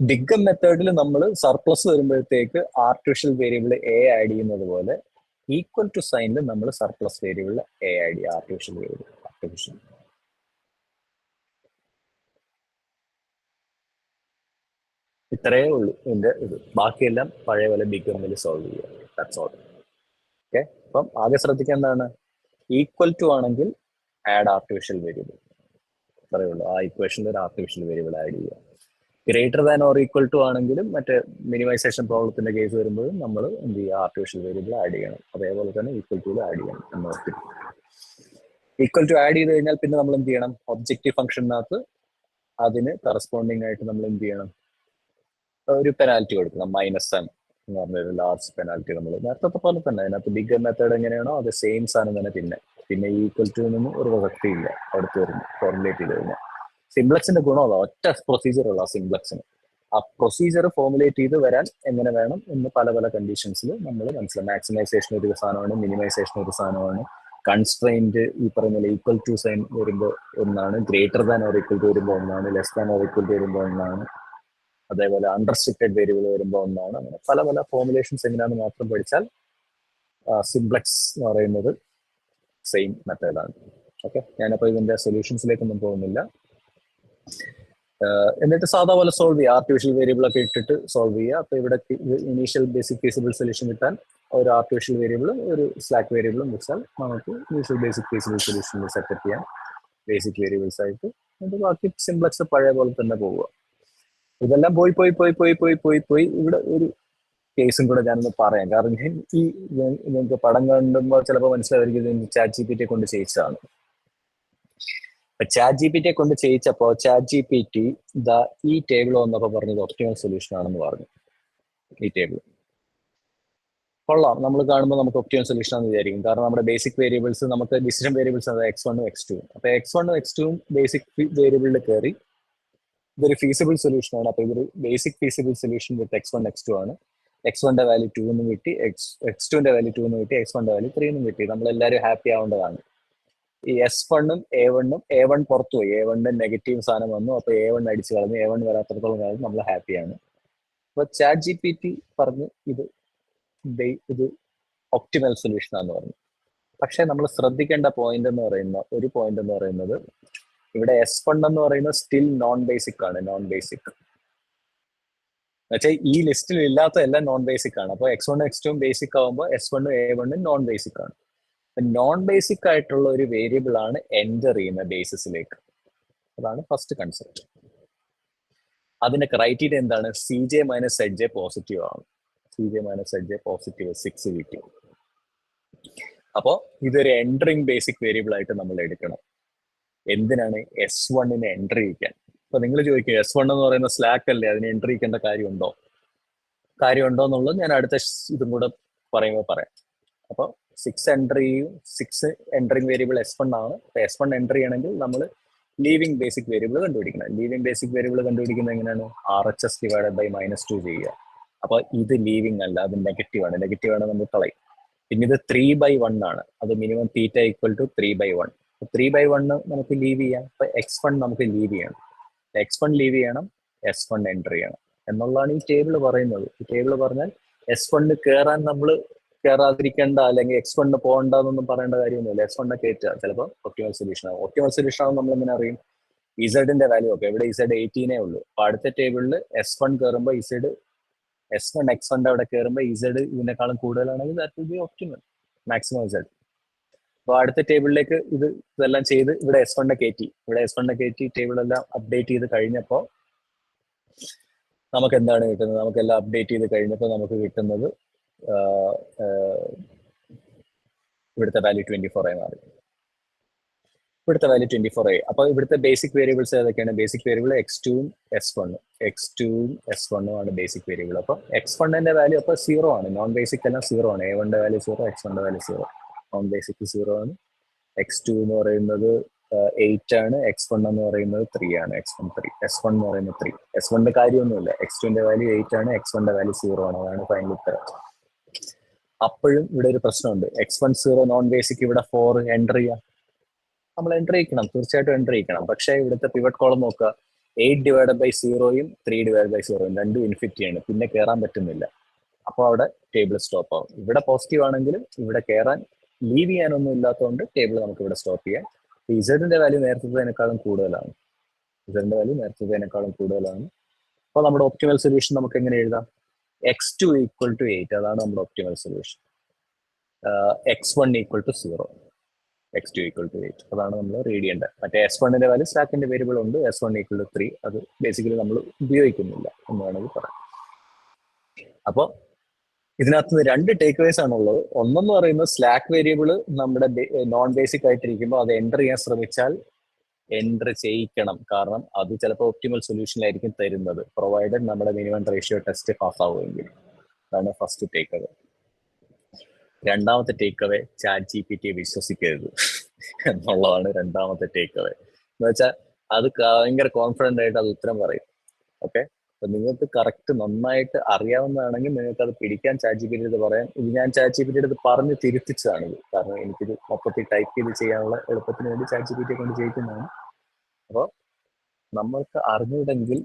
ബിഗ്ഗർ മെത്തേഡിൽ നമ്മൾ സർപ്ലസ് വരുമ്പോഴത്തേക്ക് ആർട്ടിഫിഷ്യൽ വേരിയബിൾ എ ആഡ് ചെയ്യുന്നത് പോലെ ഈക്വൽ ടു സൈനിൽ നമ്മൾ സർപ്ലസ് വേരിയബിൾ എ ആഡ് ചെയ്യുക, ആർട്ടിഫിഷ്യൽ വേരിയബിൾ. ആർട്ടിഫിഷ്യൽ ഇത്രയേ ഉള്ളൂ ഇതിന്റെ ഇത്. ബാക്കിയെല്ലാം പഴയ പോലെ ബിഗ്ഗറിൽ സോൾവ് ചെയ്യുക. That's all. ഓക്കെ, അപ്പം ആകെ ശ്രദ്ധിക്കുക എന്താണ്, ഈക്വൽ ടു ആണെങ്കിൽ ആഡ് ആർട്ടിഫിഷ്യൽ വേരിയബിൾ, അത്രയേ ഉള്ളൂ. ആ ഇക്വേഷനിൽ ഒരു ആർട്ടിഫിഷ്യൽ വേരിയബിൾ ആഡ് ചെയ്യുക. Greater than or equal to ആണെങ്കിലും മറ്റേ മിനിമൈസേഷൻ പ്രോബ്ലത്തിന്റെ കേസ് വരുമ്പോഴും നമ്മൾ എന്ത് ചെയ്യുക, ആർട്ടിഫിഷ്യൽ വേരിയബിൾ ആഡ് ചെയ്യണം. അതേപോലെ തന്നെ ഈക്വൽ ടു ആഡ് ചെയ്യണം എന്ന് ഓർക്കും. ഈക്വൽ ടു ആഡ് ചെയ്ത് കഴിഞ്ഞാൽ പിന്നെ നമ്മൾ എന്ത് ചെയ്യണം, ഒബ്ജക്റ്റീവ് ഫംഗ്ഷനകത്ത് അതിന് കറസ്പോണ്ടിങ് ആയിട്ട് നമ്മൾ എന്ത് ചെയ്യണം, ഒരു പെനാൽറ്റി കൊടുക്കണം. -m എന്ന് പറഞ്ഞൊരു ലാർജ് പെനാൽറ്റി നമ്മൾ നേരത്തെ പോലെ തന്നെ. അതിനകത്ത് ബിഗ്ഗർ മെത്തേഡ് എങ്ങനെയാണോ അത് സെയിം സാധനം തന്നെ. പിന്നെ ഈക്വൽ ടു നിന്നും ഒരു പ്രസക്തിയില്ല അടുത്ത് വരുന്നു ഫോർമുലേറ്റ് ചെയ്ത് കഴിഞ്ഞാൽ. സിംപ്ലക്സിന്റെ ഗുണമുള്ള ഒറ്റ പ്രൊസീജിയർ ഉള്ള സിംപ്ലക്സിന്. ആ പ്രൊസീജിയർ ഫോർമുലേറ്റ് ചെയ്ത് വരാൻ എങ്ങനെ വേണം എന്ന് പല പല കണ്ടീഷൻസിൽ നമ്മൾ മനസ്സിലാവും. മാക്സിമൈസേഷൻ ഒരു സാധനമാണ്, മിനിമൈസേഷൻ ഒരു സാധനമാണ്, കൺസ്ട്രെയിന്റ് ഈ പറയുന്ന ഈക്വൽ ടു സൈൻ വരുമ്പോൾ ഒന്നാണ്, greater than or equal to വരുമ്പോൾ ഒന്നാണ്, less than or equal to വരുമ്പോൾ ഒന്നാണ്, അതേപോലെ അൺറെസ്ട്രിക്റ്റഡ് വേരിയബിൾ വരുമ്പോൾ ഒന്നാണ്. അങ്ങനെ പല പല ഫോർമുലേഷൻസ് എങ്ങനെയാണെന്ന് മാത്രം പഠിച്ചാൽ സിംപ്ലക്സ് എന്ന് പറയുന്നത് സെയിം മെത്തേഡാണ്. ഓക്കെ, ഞാനപ്പോൾ ഇതിന്റെ സൊല്യൂഷൻസിലേക്കൊന്നും പോകുന്നില്ല. എന്നിട്ട് സാധാ പോലെ സോൾവ് ചെയ്യുക, ആർട്ടിഫിഷ്യൽ വേരിയബിൾ ഒക്കെ ഇട്ടിട്ട് സോൾവ് ചെയ്യുക. അപ്പോൾ ഇവിടെ ഇനീഷ്യൽ ബേസിക് ഫീസിബിൾ സൊല്യൂഷൻ കിട്ടാൻ ഒരു ആർട്ടിഫിഷ്യൽ വേരിയബിളും ഒരു സ്ലാക്ക് വേരിയബിളും വെച്ചാൽ നമുക്ക് യൂഷ്വൽ ബേസിക് ഫീസിബിൾ സൊല്യൂഷനിൽ സെറ്റപ്പ് ചെയ്യാം ബേസിക് വേരിയബിൾസ് ആയിട്ട്. എന്നിട്ട് ബാക്കി സിംപ്ലക്സ് പഴയ പോലെ തന്നെ പോവുക. ഇതെല്ലാം പോയി പോയി പോയി പോയി പോയി പോയി പോയി ഇവിടെ ഒരു കേസും കൂടെ ഞാനൊന്ന് പറയാം. കാരണം ഈ നിങ്ങൾക്ക് പടം കാണുമ്പോൾ ചിലപ്പോൾ മനസ്സിലായിരിക്കും ChatGPT കൊണ്ട് ചെയ്യിച്ചതാണ്. ChatGPT കൊണ്ട് ചെയ്യിച്ചപ്പോൾ ChatGPT ഈ ടേബിൾ വന്നപ്പോൾ പറഞ്ഞത് ഒപ്റ്റിമൽ സൊല്യൂഷൻ ആണെന്ന് പറഞ്ഞു. ഈ ടേബിൾ കൊള്ളാം, നമ്മൾ കാണുമ്പോൾ നമുക്ക് ഒപ്റ്റിമൽ സൊല്യൂഷൻ ആണെന്ന് വിചാരിക്കും. കാരണം നമ്മുടെ ബേസിക് വേരിയബിൾസ്, നമുക്ക് ഡിസിഷൻ വേരിയബിൾസ് അത് X1 X2. അപ്പൊ X1 X2 ബേസിക് വേരിയബിളിൽ കയറി ഇതൊരു ഫീസിബിൾ സൊല്യൂഷൻ ആണ്. അപ്പൊ ഇതൊരു basic feasible solution with X1 X2 ആണ്. X1ന്റെ വാല്യൂ 2 എന്നും കിട്ടി, X2ന്റെ വാല്യൂ 2 എന്നും കിട്ടി, X1ന്റെ വാല്യൂ 3 എന്നും കിട്ടി. നമ്മളെല്ലാവരും ഹാപ്പി ആവേണ്ടതാണ്. ഈ S1ഉം A1ഉം A1 പുറത്തു പോയി, A1ന്റെ നെഗറ്റീവ് സാധനം വന്നു. അപ്പൊ A1 അടിച്ചു കളഞ്ഞു, A1 വരാത്തടത്തോളം കാലം നമ്മൾ ഹാപ്പിയാണ്. അപ്പൊ ChatGPT പറഞ്ഞു ഇത് ഒപ്റ്റിമൽ സൊല്യൂഷൻ ആണെന്ന് പറഞ്ഞു. പക്ഷെ നമ്മൾ ശ്രദ്ധിക്കേണ്ട പോയിന്റ് എന്ന് പറയുന്നത് ഇവിടെ S1 എന്ന് പറയുന്നത് സ്റ്റിൽ നോൺ ബേസിക് ആണ്. നോൺ ബേസിക് എന്നുവെച്ചാൽ ഈ ലിസ്റ്റിൽ ഇല്ലാത്ത എല്ലാം നോൺ ബേസിക് ആണ്. അപ്പോൾ X1 X2 ബേസിക് ആവുമ്പോൾ S1 A1 നോൺ ബേസിക് ആണ്. നോൺ ബേസിക് ആയിട്ടുള്ള ഒരു വേരിയബിൾ ആണ് എൻ്റർ ചെയ്യുന്ന ബേസിസിലേക്ക്. അതാണ് ഫസ്റ്റ് കൺസെപ്റ്റ്. അതിന്റെ ക്രൈറ്റീരിയ എന്താണ്? CJ - ZJ പോസിറ്റീവ് ആണ്. CJ - ZJ പോസിറ്റീവ് 6 കിട്ടി. അപ്പോൾ ഇതൊരു എൻട്രിങ് ബേസിക് വേരിയബിൾ ആയിട്ട് നമ്മൾ എടുക്കണം. എന്തിനാണ്? S1നെ എൻട്രി ചെയ്യിക്കാൻ. അപ്പൊ നിങ്ങൾ ചോദിക്കുക, S1 എന്ന് പറയുന്ന സ്ലാക്ക് അല്ലേ, അതിനെ എൻട്രി ചെയ്യിക്കേണ്ട കാര്യമുണ്ടോ എന്നുള്ളത് ഞാൻ അടുത്ത ഇതും കൂടെ പറയുമ്പോൾ പറയാം. അപ്പോൾ 6 എൻട്രിങ് വേരിയബിൾ S1 ആണ്. അപ്പൊ S1 എൻട്രി ചെയ്യണമെങ്കിൽ നമ്മൾ ലീവിങ് ബേസിക് വേരിയബിൾ കണ്ടുപിടിക്കണം. ലീവിങ് ബേസിക് വേരിയബിൾ കണ്ടുപിടിക്കുന്നത് എങ്ങനെയാണ്? RHS / -2 ചെയ്യുക. അപ്പൊ ഇത് ലീവിങ് അല്ല, അത് നെഗറ്റീവ് ആണ്. നമ്മൾ കളയും. പിന്നെ ഇത് 3/1 ആണ്. അത് മിനിമം തീറ്റ ഈക്വൽ ടു 3/1. 3/1 നമുക്ക് ലീവ് ചെയ്യാം. അപ്പൊ x1 നമുക്ക് ലീവ് ചെയ്യണം. x1 ലീവ് ചെയ്യണം, s1 എൻ്റർ ചെയ്യണം എന്നുള്ളതാണ് ഈ ടേബിൾ പറയുന്നത്. ഈ ടേബിൾ പറഞ്ഞാൽ s1 കയറാൻ നമ്മൾ കയറാതിരിക്കേണ്ട അല്ലെങ്കിൽ x1 പോകണ്ടെന്നൊന്നും പറയേണ്ട കാര്യമൊന്നുമില്ല. s1 കയറ്റുക, ചിലപ്പോൾ ഒപ്റ്റിമൽ സൊല്യൂഷൻ ആവും. ഒപ്റ്റിമൽ സൊല്യൂഷൻ ആവും നമ്മൾ എങ്ങനെ അറിയും? ഇസഡിന്റെ വാല്യൂ ഒക്കെ ഇവിടെ ഇസഡ് 18 ഉള്ളൂ. അപ്പൊ അടുത്ത ടേബിളിൽ s1 കയറുമ്പോൾ ഇസഡ് s1 x1 അവിടെ കയറുമ്പോൾ ഇസഡ് ഇതിനേക്കാളും കൂടുതലാണെങ്കിൽ that will be optimal maximum Z. അപ്പോൾ അടുത്ത ടേബിളിലേക്ക് ഇതെല്ലാം ചെയ്ത് ഇവിടെ s1 കയറ്റി, ടേബിൾ എല്ലാം അപ്ഡേറ്റ് ചെയ്ത് കഴിഞ്ഞപ്പോൾ നമുക്ക് എന്താണ് കിട്ടുന്നത്? നമുക്കെല്ലാം അപ്ഡേറ്റ് ചെയ്ത് കഴിഞ്ഞപ്പോൾ നമുക്ക് കിട്ടുന്നത് ഇവിടുത്തെ വാല്യൂ 24 ആയി മാറി. ഇവിടുത്തെ വാല്യൂ 24 ആയി. അപ്പോൾ ഇവിടുത്തെ ബേസിക് വേരിയബിൾസ് ഏതൊക്കെയാണ്? ബേസിക് വേരിയബിൾ x2ഉം s1 ആണ് ബേസിക് വേരിയബിൾ. അപ്പോൾ x1ന്റെ വാല്യൂ അപ്പോൾ 0 ആണ്. നോൺ ബേസിക് എല്ലാം 0 ആണ്. a1ന്റെ വാല്യൂ 0, x1ന്റെ വാല്യൂ 0. നോൺ ബേസിക് 0 ആണ്. x2 എന്ന് പറയുന്നത് 8 ആണ്. x1 എന്ന് പറയുന്നത് 3 ആണ്. s1 എന്ന് പറയുന്നത് 3. s1ന്റെ കാര്യമൊന്നുമില്ല. x2ന്റെ വാല്യൂ 8 ആണ്, x1ന്റെ വാല്യൂ 0 ആണ്. അതാണ് ഫൈനൽ ഉത്തരം. അപ്പോഴും ഇവിടെ ഒരു പ്രശ്നമുണ്ട്. x1 0 നോൺ ബേസിക് ഇവിടെ 4 എൻ്റർ ചെയ്യാം. നമ്മൾ എൻ്റർ ചെയ്യിക്കണം, തീർച്ചയായിട്ടും എൻ്റർ ചെയ്യിക്കണം. പക്ഷേ ഇവിടുത്തെ പിവറ്റ് കോളം നോക്കുക, 8/0യും 3/0യും രണ്ടും ഇൻഫിനിറ്റിയാണ്. പിന്നെ കയറാൻ പറ്റുന്നില്ല. അപ്പോൾ അവിടെ ടേബിൾ സ്റ്റോപ്പ് ആവും. ഇവിടെ പോസിറ്റീവ് ആണെങ്കിലും ഇവിടെ കയറാൻ ലീവ് ചെയ്യാനൊന്നും ഇല്ലാത്തതുകൊണ്ട് ടേബിൾ നമുക്ക് ഇവിടെ സ്റ്റോപ്പ് ചെയ്യാം. ഇസഡിന്റെ വാല്യൂ നേരത്തേതിനേക്കാളും കൂടുതലാണ്. അപ്പോൾ നമ്മുടെ ഒപ്റ്റിമൽ സൊല്യൂഷൻ നമുക്ക് എങ്ങനെ എഴുതാം? x2 = 8, അതാണ് നമ്മുടെ ഒപ്റ്റിമൽ സൊല്യൂഷൻ. x1 = 0, x2 = 8, അതാണ് നമ്മൾ റീഡ് ചെയ്യേണ്ടത്. മറ്റേ s1ന്റെ വാല്യൂ സ്റ്റാക്കിന്റെ വേരിയബിൾ ഉണ്ട്, s1 = 3. അത് ബേസിക്കലി നമ്മൾ ഉപയോഗിക്കുന്നില്ല എന്ന് വേണമെങ്കിൽ പറയാം. അപ്പോൾ ഇതിനകത്ത് 2 ടേക്ക് അവേസ് ആണുള്ളത്. ഒന്നെന്ന് പറയുന്നത് സ്ലാക്ക് വേരിയബിൾ നമ്മുടെ നോൺ ബേസിക് ആയിട്ടിരിക്കുമ്പോൾ അത് എൻ്റർ ചെയ്യാൻ ശ്രമിച്ചാൽ എൻ്റർ ചെയ്യിക്കണം. കാരണം അത് ചിലപ്പോൾ ഒപ്റ്റിമൽ സൊല്യൂഷനിലായിരിക്കും തരുന്നത്, പ്രൊവൈഡഡ് നമ്മുടെ മിനിമം റേഷ്യോ ടെസ്റ്റ് പാസ് ആവുമെങ്കിൽ. അതാണ് ഫസ്റ്റ് ടേക്ക് അവേ. രണ്ടാമത്തെ ടേക്ക് അവേ, ChatGPT വിശ്വസിക്കരുത് എന്നുള്ളതാണ് രണ്ടാമത്തെ ടേക്ക് അവേ. എന്ന് വെച്ചാൽ അത് ഭയങ്കര കോൺഫിഡൻ്റ് ആയിട്ട് അത് ഉത്തരം പറയും. ഓക്കെ, അപ്പൊ നിങ്ങൾക്ക് കറക്റ്റ് നന്നായിട്ട് അറിയാവുന്നതാണെങ്കിൽ നിങ്ങൾക്ക് അത് പിടിക്കാൻ ChatGPT പറയാം. ഇത് ഞാൻ ChatGPT പറഞ്ഞ് തിരുത്തിച്ചതാണിത്. കാരണം എനിക്കിത് മൊത്തത്തിൽ ടൈപ്പ് ചെയ്ത് ചെയ്യാനുള്ള എളുപ്പത്തിന് വേണ്ടി ChatGPT കൊണ്ട് ചെയ്യിക്കുന്നതാണ്. അപ്പോൾ നമ്മൾക്ക് അറിഞ്ഞില്ലെങ്കിൽ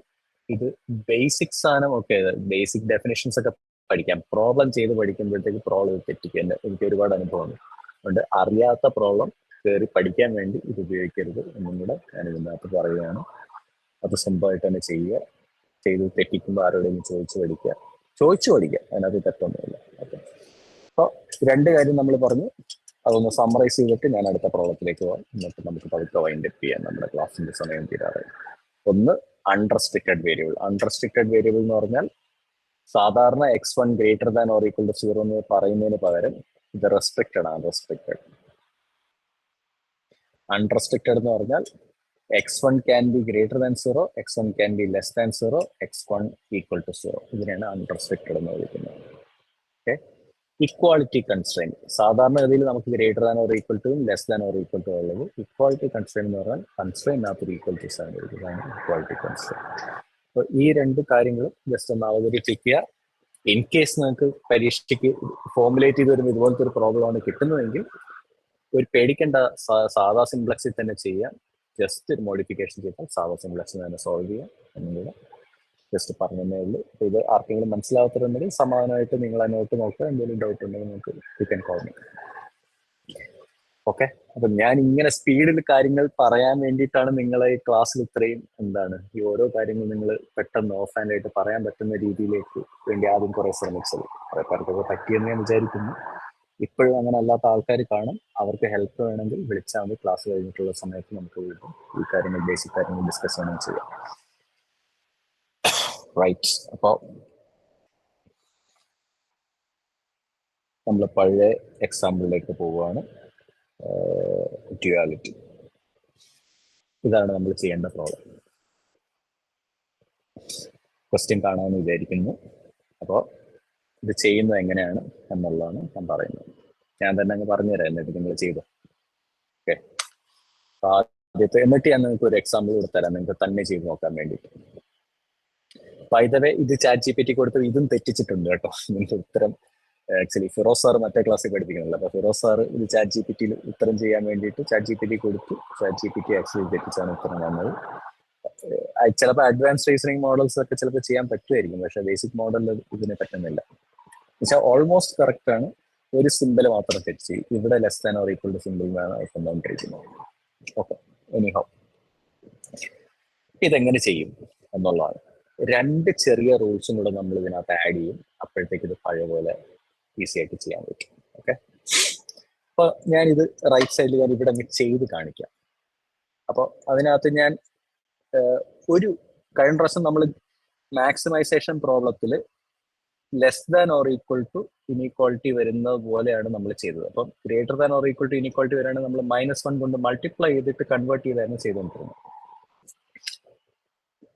ഇത് ബേസിക് സാധനം ഒക്കെ, ബേസിക് ഡെഫിനേഷൻസ് ഒക്കെ പഠിക്കാം. പ്രോബ്ലം ചെയ്ത് പഠിക്കുമ്പോഴത്തേക്ക് പ്രോബ്ലം തെറ്റിക്കുക എനിക്ക് ഒരുപാട് അനുഭവമാണ്. അതുകൊണ്ട് അറിയാത്ത പ്രോബ്ലം കയറി പഠിക്കാൻ വേണ്ടി ഇത് ഉപയോഗിക്കരുത് എന്നും കൂടെ ഞാൻ ഇതിനകത്ത് പറയുകയാണ്. അത് സ്വന്തമായിട്ട് തന്നെ ചെയ്യുക. ചെയ്ത് തെറ്റിക്കുമ്പോൾ ആരോടെങ്കിലും ചോദിച്ചു പഠിക്കുക. അതിനകത്ത് തെറ്റൊന്നുമില്ല. ഓക്കെ, അപ്പോൾ 2 കാര്യം നമ്മൾ പറഞ്ഞു. അതൊന്ന് സമ്മറൈസ് ചെയ്തിട്ട് ഞാൻ അടുത്ത പ്രോബ്ലത്തിലേക്ക് പോകാം. എന്നിട്ട് നമുക്ക് പതുക്കെ വൈൻഡപ്പ് ചെയ്യാം. നമ്മുടെ ക്ലാസ്സിന്റെ സമയം തീരാറായി. ഒന്ന്, അൺറെസ്ട്രിക്റ്റഡ് വേരിയബിൾ എന്ന് പറഞ്ഞാൽ സാധാരണ x1 ≥ 0 എന്ന് പറയുന്നതിന് പകരം ഇത് റെസ്ട്രിക്റ്റഡ് ആണ്. അൺറെസ്ട്രിക്റ്റഡ് എന്ന് പറഞ്ഞാൽ x1 can be greater than 0, x1 can be less than 0, x1 = 0. ഇതിനെയാണ് അൺറെസ്ട്രിക്റ്റഡ് എന്ന് വിളിക്കുന്നത്. ഓക്കെ, ഇക്വാളിറ്റി കൺസ്ട്രെയിന്റ് സാധാരണഗതിയിൽ നമുക്ക് greater than or equal to less than or equal to ഉള്ളത്. ഇക്വാളിറ്റി കൺസ്ട്രെയിന്റ് എന്ന് പറഞ്ഞാൽ കൺസ്ട്രെയിനകത്ത് ഈക്വൽ ടു സൈൻ ഇതാണ് ഇക്വാളിറ്റി കൺസ്ട്രെയിന്റ്. അപ്പോൾ ഈ 2 കാര്യങ്ങളും ജസ്റ്റ് ഒന്ന് അവതരിപ്പിക്കുക. ഇൻ കേസ് നിങ്ങൾക്ക് പരീക്ഷയ്ക്ക് ഫോർമുലേറ്റ് ചെയ്ത് വരുമ്പോൾ ഇതുപോലത്തെ ഒരു പ്രോബ്ലമാണ് കിട്ടുന്നതെങ്കിൽ ഒരു പേടിക്കേണ്ട, സാധാ സിംപ്ലക്സിൽ തന്നെ ചെയ്യാം. ജസ്റ്റ് ഒരു മോഡിഫിക്കേഷൻ ചെയ്താൽ സാധാ സിംപ്ലക്സിൽ തന്നെ സോൾവ് ചെയ്യാം എന്നും കൂടെ ജസ്റ്റ് പറഞ്ഞതേ ഉള്ളൂ. അപ്പോൾ ഇത് ആർക്കെങ്കിലും മനസ്സിലാവാത്തതുണ്ടെങ്കിൽ സമാധാനമായിട്ട് നിങ്ങൾ ആ നോട്ട് നോക്കുക. എന്തെങ്കിലും ഡൗട്ട് ഉണ്ടെങ്കിൽ നമുക്ക് you can call me. Okay, അപ്പം ഞാൻ ഇങ്ങനെ സ്പീഡിൽ കാര്യങ്ങൾ പറയാൻ വേണ്ടിയിട്ടാണ് നിങ്ങളെ ഈ ക്ലാസ്സിൽ ഇത്രയും ഈ ഓരോ കാര്യങ്ങൾ നിങ്ങൾ പെട്ടെന്ന് ഓഫ് ഹാൻഡ് ആയിട്ട് പറയാൻ പറ്റുന്ന രീതിയിലേക്ക് വേണ്ടി ആദ്യം കുറെ ശ്രമിച്ചത്. അതൊക്കെ പറ്റിയെന്ന് ഞാൻ വിചാരിക്കുന്നു. ഇപ്പോഴും അങ്ങനെ അല്ലാത്ത ആൾക്കാർ കാണും. അവർക്ക് ഹെൽപ്പ് വേണമെങ്കിൽ വിളിച്ചാൽ മതി. ക്ലാസ് കഴിഞ്ഞിട്ടുള്ള സമയത്ത് നമുക്ക് വീണ്ടും ഈ കാര്യങ്ങൾ, ബേസിക് കാര്യങ്ങൾ ഡിസ്കസ് വേണമെങ്കിൽ ചെയ്യാം. റൈറ്റ്, അപ്പോൾ നമ്മൾ പഴയ എക്സാമ്പിളിലേക്ക് പോവുകയാണ്. ഡ്യുവാലിറ്റി, ഇതാണ് നമ്മൾ ചെയ്യേണ്ട പ്രോബ്ലം. ക്വസ്റ്റ്യൻ കാണാമെന്ന് വിചാരിക്കുന്നു. അപ്പോൾ ഇത് ചെയ്യുന്നത് എങ്ങനെയാണ് എന്നുള്ളതാണ് ഞാൻ പറയുന്നത്. ഞാൻ തന്നെ അങ്ങ് പറഞ്ഞുതരാം, എന്നിട്ട് നിങ്ങൾ ചെയ്തു. ഓക്കെ, ആദ്യത്തെ എന്നിട്ട് ഞാൻ നിങ്ങൾക്ക് ഒരു എക്സാമ്പിൾ കൊടുത്തരാം, നിങ്ങൾക്ക് തന്നെ ചെയ്ത് നോക്കാൻ വേണ്ടിയിട്ട്. ബൈ ദ വേ, ഇത് ChatGPT കൊടുത്ത് ഇതും തെറ്റിച്ചിട്ടുണ്ട് കേട്ടോ. ഇതിന്റെ ഉത്തരം ആക്ച്വലി ഫിറോസ് സാർ മറ്റേ ക്ലാസ്സിൽ പഠിപ്പിക്കുന്നില്ല. അപ്പോൾ ഫിറോസ് സാർ ഇത് ചാറ്റ് ജി പി ടിയിൽ ഉത്തരം ചെയ്യാൻ വേണ്ടിയിട്ട് ചാറ്റ് ജി പി ടി കൊടുത്തു. Chat G P T actually തെറ്റിച്ചാണ് ഉത്തരം വന്നത്. ചിലപ്പോൾ അഡ്വാൻസ് റീസണിങ് മോഡൽസ് ഒക്കെ ചിലപ്പോൾ ചെയ്യാൻ പറ്റുമായിരിക്കും, പക്ഷെ ബേസിക് മോഡലിൽ ഇതിന് പറ്റുന്നില്ല. പക്ഷെ ഓൾമോസ്റ്റ് കറക്റ്റ് ആണ്. ഒരു സിമ്പിൾ മാത്രം തെറ്റ് ചെയ്യും. ഇവിടെ less than or equal to simple ആണ് കൊണ്ടുകൊണ്ടിരിക്കുന്നത്. ഓക്കെ, എനിഹൗ ഇതെങ്ങനെ ചെയ്യും എന്നുള്ളതാണ്. 2 ചെറിയ റൂൾസും കൂടെ നമ്മൾ ഇതിനകത്ത് ആഡ് ചെയ്യും. അപ്പോഴത്തേക്ക് ഇത് പഴയ പോലെ ഈസി ആയിട്ട് ചെയ്യാൻ പറ്റും. ഓക്കെ, അപ്പൊ ഞാനിത് റൈറ്റ് സൈഡിൽ ഞാൻ ഇവിടെ ചെയ്ത് കാണിക്കാം. അപ്പോൾ അതിനകത്ത് ഞാൻ ഒരു കഴിഞ്ഞ പ്രാവശ്യം നമ്മൾ മാക്സിമൈസേഷൻ പ്രോബ്ലത്തിൽ less than or equal to inequality വരുന്നത് പോലെയാണ് നമ്മൾ ചെയ്തത്. അപ്പം greater than or equal to inequality വരെയാണ് നമ്മൾ -1 കൊണ്ട് മൾട്ടിപ്ലൈ ചെയ്തിട്ട് കൺവേർട്ട് ചെയ്തായിരുന്നു ചെയ്തുകൊണ്ടിരുന്നത്.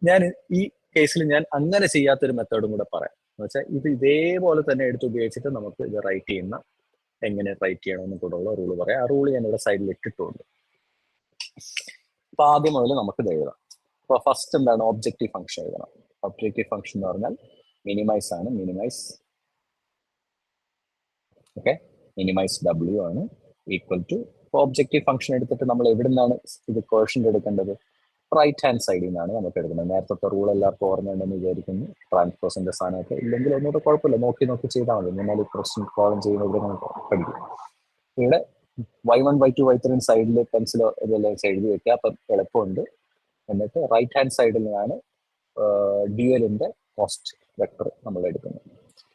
ഞാൻ ഈ കേസിൽ ഞാൻ അങ്ങനെ ചെയ്യാത്തൊരു മെത്തേഡും കൂടെ പറയാം. എന്ന് വെച്ചാൽ ഇത് ഇതേപോലെ തന്നെ എടുത്ത് ഉപയോഗിച്ചിട്ട് നമുക്ക് ഇത് റൈറ്റ് ചെയ്യുന്ന എങ്ങനെ റൈറ്റ് ചെയ്യണമെന്ന് കൂടെ ഉള്ള റൂള് പറയാം. ആ റൂള് ഞാൻ ഇവിടെ സൈഡിൽ ഇട്ടിട്ടുണ്ട്. അപ്പൊ ആദ്യം മുതൽ നമുക്ക് ഇത് എഴുതാം. അപ്പൊ ഫസ്റ്റ് എന്താണ്, ഒബ്ജക്റ്റീവ് ഫംഗ്ഷൻ എഴുതണം. ഒബ്ജക്റ്റീവ് ഫംഗ്ഷൻ എന്ന് പറഞ്ഞാൽ മിനിമൈസ് ആണ്. മിനിമൈസ്, ഓക്കെ, മിനിമൈസ് W ആണ് ഈക്വൽ ടു. ഒബ്ജക്റ്റീവ് ഫംഗ്ഷൻ എടുത്തിട്ട് നമ്മൾ എവിടെ നിന്നാണ് ഇത് കോഷ്യന്റ് എടുക്കേണ്ടത്? റൈറ്റ് ഹാൻഡ് സൈഡിൽ നിന്നാണ് നമുക്ക് എടുക്കുന്നത്. നേരത്തെ റൂൾ എല്ലാവർക്കും ഓർമ്മയുണ്ടെന്ന് വിചാരിക്കുന്നു. ട്രാൻസ്പോസിന്റെ സാധനമൊക്കെ ഇല്ലെങ്കിൽ ഒന്നുകൂടെ കുഴപ്പമില്ല, നോക്കി ചെയ്താൽ മതി. എന്നാൽ ഈ പ്രശ്നം കോളം ചെയ്യുന്നതിൽ നമുക്ക് പഠിക്കും. ഇവിടെ y1 y2 y3 സൈഡിൽ പെൻസിലോ ഇതെല്ലാം എഴുതി വെക്കുക, അപ്പം എളുപ്പമുണ്ട്. എന്നിട്ട് റൈറ്റ് ഹാൻഡ് സൈഡിൽ നിന്നാണ് ഡ്യുവലിന്റെ കോസ്റ്റ് വെക്ടർ നമ്മൾ എടുക്കുന്നത്.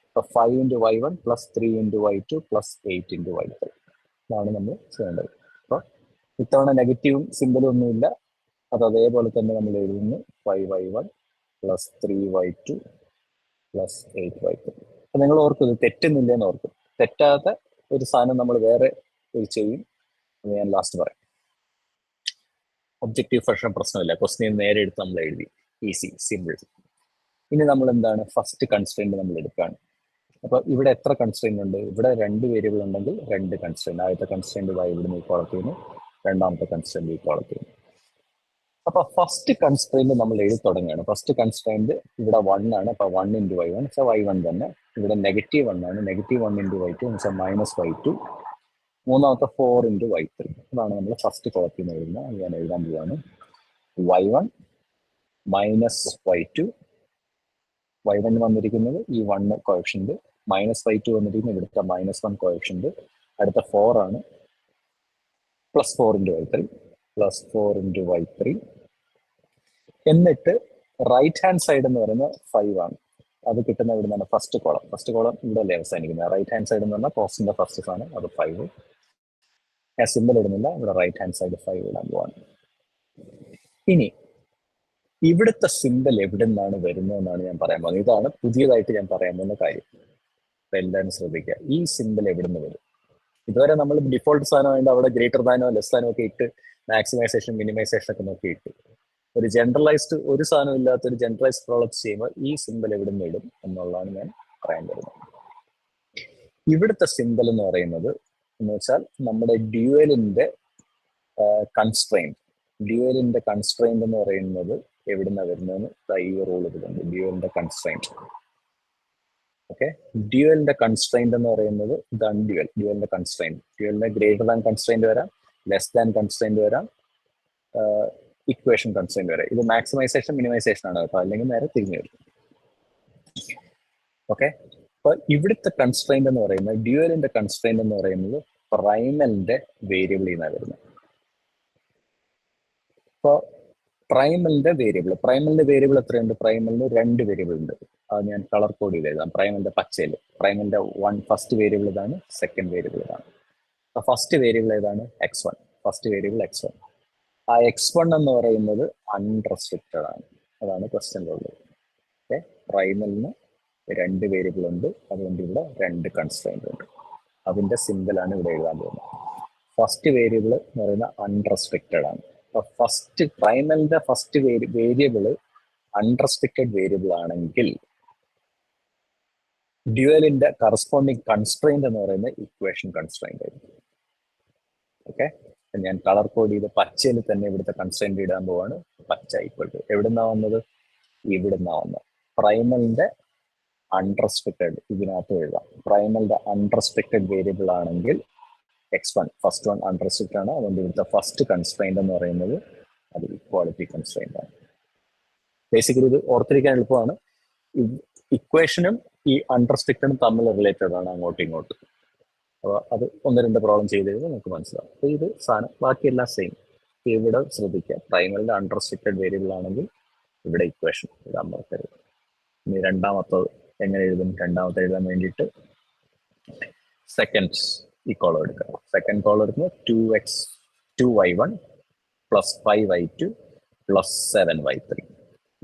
അപ്പൊ 5 × y1 + 3 × y2 + 8 × y3 ഇതാണ് നമ്മൾ ചെയ്യേണ്ടത്. അപ്പൊ ഇത്തവണ നെഗറ്റീവും സിമ്പിളും ഒന്നുമില്ല, അത് അതേപോലെ തന്നെ നമ്മൾ എഴുതുന്നു. 5y1 + 3y2 + 8y3. അപ്പൊ നിങ്ങൾ ഓർക്കും ഇത് തെറ്റുന്നില്ലെന്ന് ഓർക്കും. തെറ്റാത്ത ഒരു സാധനം നമ്മൾ വേറെ ഒരു ചെയ്യും, അത് ഞാൻ ലാസ്റ്റ് പറയാം. ഒബ്ജക്റ്റീവ് ഫംഗ്ഷൻ പ്രശ്നമില്ല, ക്വസ്റ്റ്യൻ നേരെ എടുത്ത് നമ്മൾ എഴുതി, ഈസി, സിമ്പിൾ. ഇനി നമ്മൾ എന്താണ്, ഫസ്റ്റ് കൺസ്ട്രെയിന്റ് നമ്മൾ എടുക്കുകയാണ്. അപ്പൊ ഇവിടെ എത്ര കൺസ്ട്രെയിന്റ് ഉണ്ട്? ഇവിടെ 2 വേരിയബിൾ ഉണ്ടെങ്കിൽ 2 കൺസ്ട്രെയിന്റ്. ആദ്യത്തെ കൺസ്ട്രെയിന്റ് ഇവിടുന്ന് ഈ കോളത്തിൽ നിന്ന്, രണ്ടാമത്തെ കൺസ്ട്രെയിന്റ് ഈ കോളത്തിൽ നിന്ന്. അപ്പൊ ഫസ്റ്റ് കൺസ്ട്രെയിന്റ് നമ്മൾ എഴുതി തുടങ്ങുകയാണ്. ഫസ്റ്റ് കൺസ്ട്രെയിന്റ് ഇവിടെ 1 ആണ്. അപ്പൊ 1 × y1 y1 തന്നെ. ഇവിടെ -1 ആണ്. -1 × y2 -y2. മൂന്നാമത്തെ 4 × y3. അതാണ് നമ്മൾ ഫസ്റ്റ് കോളത്തിൽ നിന്ന് എഴുതുന്നത്. ഞാൻ എഴുതാൻ പോവാണ്. y1 -y2. y1 വന്നിരിക്കുന്നത് ഈ 1 കോഎഫിഷ്യന്റ്, -y2 വന്നിരിക്കുന്നത് ഇവിടുത്തെ -1 കോഎഫിഷ്യന്റ്. അടുത്ത 4 ആണ്, +4 × y3 +4 × y3. എന്നിട്ട് റൈറ്റ് ഹാൻഡ് സൈഡ് എന്ന് പറയുന്നത് 5 ആണ്. അത് കിട്ടുന്ന ഇവിടെ നിന്നാണ് ഫസ്റ്റ് കോളം. ഫസ്റ്റ് കോളം ഇവിടെ അല്ലേ അവസാനിക്കുന്നത്. റൈറ്റ് ഹാൻഡ് സൈഡ് എന്ന് പറഞ്ഞാൽ കോസ്റ്റിന്റെ ഫസ്റ്റ് സാധനം, അത് 5. ഞാൻ സിമ്പിൾ ഇടുന്നില്ല, ഇവിടെ റൈറ്റ് ഹാൻഡ് സൈഡ് 5 ഇടാൻ പോവാണ്. ഇനി ഇവിടുത്തെ സിമ്പിൾ എവിടെ നിന്നാണ് വരുന്നതെന്നാണ് ഞാൻ പറയാൻ പോകുന്നത്. ഇതാണ് പുതിയതായിട്ട് ഞാൻ പറയാൻ പോകുന്ന കാര്യം. അപ്പൊ എല്ലാവരും ശ്രദ്ധിക്കുക, ഈ സിമ്പിൾ എവിടെ നിന്ന് വരും? ഇതുവരെ നമ്മൾ ഡിഫോൾട്ട് സാധനമായിട്ട് അവിടെ ഗ്രേറ്റർ ദാനോ ലെസ് ദാനോ ഒക്കെ ഇട്ട് മാക്സിമൈസേഷൻ മിനിമൈസേഷൻ ഒക്കെ നോക്കി ഇട്ട് ഒരു ജനറലൈസ്ഡ്, ഒരു സാധനം ഇല്ലാത്ത ഒരു ജനറലൈസ്ഡ് പ്രോബ്ലം ചെയ്യുമ്പോൾ ഈ സിമ്പിൾ എവിടെ നിന്ന് ഇടും എന്നുള്ളതാണ് ഞാൻ പറയാൻ വരുന്നത്. ഇവിടുത്തെ സിമ്പിൾ എന്ന് പറയുന്നത് എന്ന് വെച്ചാൽ നമ്മുടെ ഡ്യുവലിന്റെ കൺസ്ട്രെയിന്റ്. ഡ്യുവലിന്റെ കൺസ്ട്രെയിന്റ് എന്ന് പറയുന്നത് എവിടുന്ന വരുന്നതെന്ന് ഈ റൂൾ ഇതുണ്ട്. ഡ്യുവലിന്റെ കൺസ്ട്രെയിന്റ്, ഓക്കെ. ഡ്യുവലിന്റെ കൺസ്ട്രെയിന്റ് എന്ന് പറയുന്നത് ഇതാണ്. ഡ്യുവലിന്റെ കൺസ്ട്രെയിന്റ്, ഡ്യുവലിന്റെ ഗ്രേറ്റർ ദാൻ കൺസ്ട്രെയിന്റ് വരാം, ലെസ് ദാൻ കൺസ്ട്രെയിന്റ് വരാം, ഇക്വേഷൻ കൺസ്ട്രെയിന്റ് വരെ. ഇത് മാക്സിമൈസേഷൻ മിനിമൈസേഷൻ ആണ് കേട്ടോ, അല്ലെങ്കിൽ നേരെ തിരിഞ്ഞു വരും. ഓക്കെ, അപ്പൊ ഇവിടുത്തെ കൺസ്ട്രെയിന്റ് എന്ന് പറയുന്നത്, ഡ്യുവലിന്റെ കൺസ്ട്രെയിന്റ് എന്ന് പറയുന്നത് പ്രൈമലിന്റെ വേരിയബിളിൽ നിന്നാണ് വരുന്നത്. അപ്പൊ പ്രൈമലിന്റെ വേരിയബിൾ എത്രയുണ്ട്? പ്രൈമലിന് 2 വേരിയബിൾ ഉണ്ട്. അത് ഞാൻ കളർ കോഡ് ചെയ്ത് എഴുതാം. പ്രൈമലിന്റെ പച്ചയിൽ പ്രൈമലിന്റെ ഫസ്റ്റ് വേരിയബിൾ ഇതാണ്, സെക്കൻഡ് വേരിയബിൾ ഇതാണ്. അപ്പൊ ഫസ്റ്റ് വേരിയബിൾ ഏതാണ്? x1. First variable x1. ആ x1 എന്ന് പറയുന്നത് അൺറെസ്ട്രിക്റ്റഡ് ആണ്. അതാണ് ക്വസ്റ്റ്യൻ ഉള്ളത്. ഓക്കെ, പ്രൈമലിന് 2 വേരിയബിൾ ഉണ്ട്, അതുകൊണ്ട് ഇവിടെ 2 കൺസ്ട്രെയിന്റ് ഉണ്ട്. അതിന്റെ സിമ്പിളാണ് ഇവിടെ എഴുതാൻ പോകുന്നത്. ഫസ്റ്റ് വേരിയബിൾ എന്ന് പറയുന്നത് അൺറെസ്ട്രിക്റ്റഡ് ആണ്. അപ്പൊ ഫസ്റ്റ് പ്രൈമലിന്റെ ഫസ്റ്റ് വേരിയബിൾ അൺറെസ്ട്രിക്റ്റഡ് വേരിയബിൾ ആണെങ്കിൽ ഡ്യുവലിന്റെ കറസ്പോണ്ടിങ് കൺസ്ട്രെയിന്റ് എന്ന് പറയുന്നത് ഇക്വേഷൻ കൺസ്ട്രെയിന്റ് ആയിരിക്കും. ഓക്കെ, ഞാൻ കളർ കോഡ് ചെയ്ത് പച്ചയിൽ തന്നെ ഇവിടുത്തെ കൺസ്ട്രെയിന്റ് ഇടാൻ പോവാണ്. പച്ച ഈക്വൽ ടു എവിടുന്നാ വന്നത്? ഇവിടുന്നാ വന്നത്. പ്രൈമലിന്റെ അൺറെസ്ട്രിക്റ്റഡ് ഇതിനകത്ത് എഴുതാം. പ്രൈമലിന്റെ അൺറെസ്ട്രിക്റ്റഡ് വേരിയബിൾ ആണെങ്കിൽ x1 ഫസ്റ്റ് വൺ അൺറെസ്ട്രിക്റ്റഡ് ആണ്. അതുകൊണ്ട് ഇവിടുത്തെ ഫസ്റ്റ് കൺസ്ട്രെയിന്റ് എന്ന് പറയുന്നത് അത് ഇക്വാളിറ്റി കൺസ്ട്രെയിന്റ് ആണ്. ബേസിക്കലി ഇത് ഓർത്തിരിക്കാൻ എളുപ്പമാണ്. ഇക്വേഷനും ഈ അൺറെസ്ട്രിക്റ്റഡും തമ്മിൽ റിലേറ്റഡ് ആണ് അങ്ങോട്ടും ഇങ്ങോട്ടും. അപ്പോൾ അത് 1-2 പ്രോബ്ലം ചെയ്ത് കഴിഞ്ഞാൽ നമുക്ക് മനസ്സിലാവും. അപ്പോൾ ഇത് സാധനം ബാക്കിയെല്ലാം സെയിം. ഇവിടെ ശ്രദ്ധിക്കുക, പ്രൈമറിന്റെ അൺറെസ്ട്രിക്റ്റഡ് വേരിയബിൾ ആണെങ്കിൽ ഇവിടെ ഇക്വേഷൻ എഴുതാൻ മറക്കരുത്. ഇനി രണ്ടാമത്തത് എങ്ങനെ എഴുതും? രണ്ടാമത്തെ എഴുതാൻ വേണ്ടിയിട്ട് സെക്കൻഡ് ഈ കോളം എടുക്കുക. സെക്കൻഡ് കോളം എടുക്കുന്നത് 2y1 plus 5y2 plus 7y3.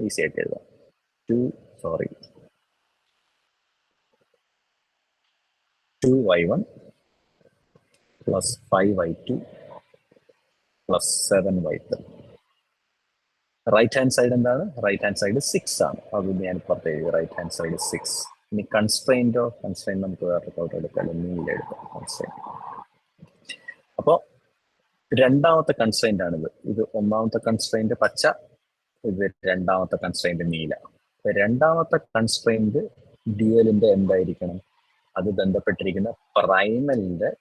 Easy ആയിട്ട് എഴുതാം. 2y1 plus 5y2 plus 7y3. Right hand side എന്താണ്? റൈറ്റ് ഹാൻഡ് സൈഡ് 6 ആണ്. അത് ഞാൻ പുറത്ത് എഴുതി. Right hand side 6. ഇനി കൺസ്ട്രെയിൻറ്റോ? കൺസ്ട്രെയിൻറ്റ് നമുക്ക് വേറെ ഔട്ട് എടുക്കാം. നീലെടുക്കാം കൺസ്ട്രെയിൻറ്റ്. അപ്പോൾ രണ്ടാമത്തെ കൺസ്ട്രെയിന്റ് ആണിത്. ഇത് ഒന്നാമത്തെ കൺസ്ട്രെയിന്റ് പച്ച, ഇത് രണ്ടാമത്തെ കൺസ്ട്രെയിന്റ് നീല. രണ്ടാമത്തെ കൺസ്ട്രെയിന്റ് ഡ്യുവലിന്റെ എന്തായിരിക്കണം? അത് ബന്ധപ്പെട്ടിരിക്കുന്ന പ്രൈമലിന്റെ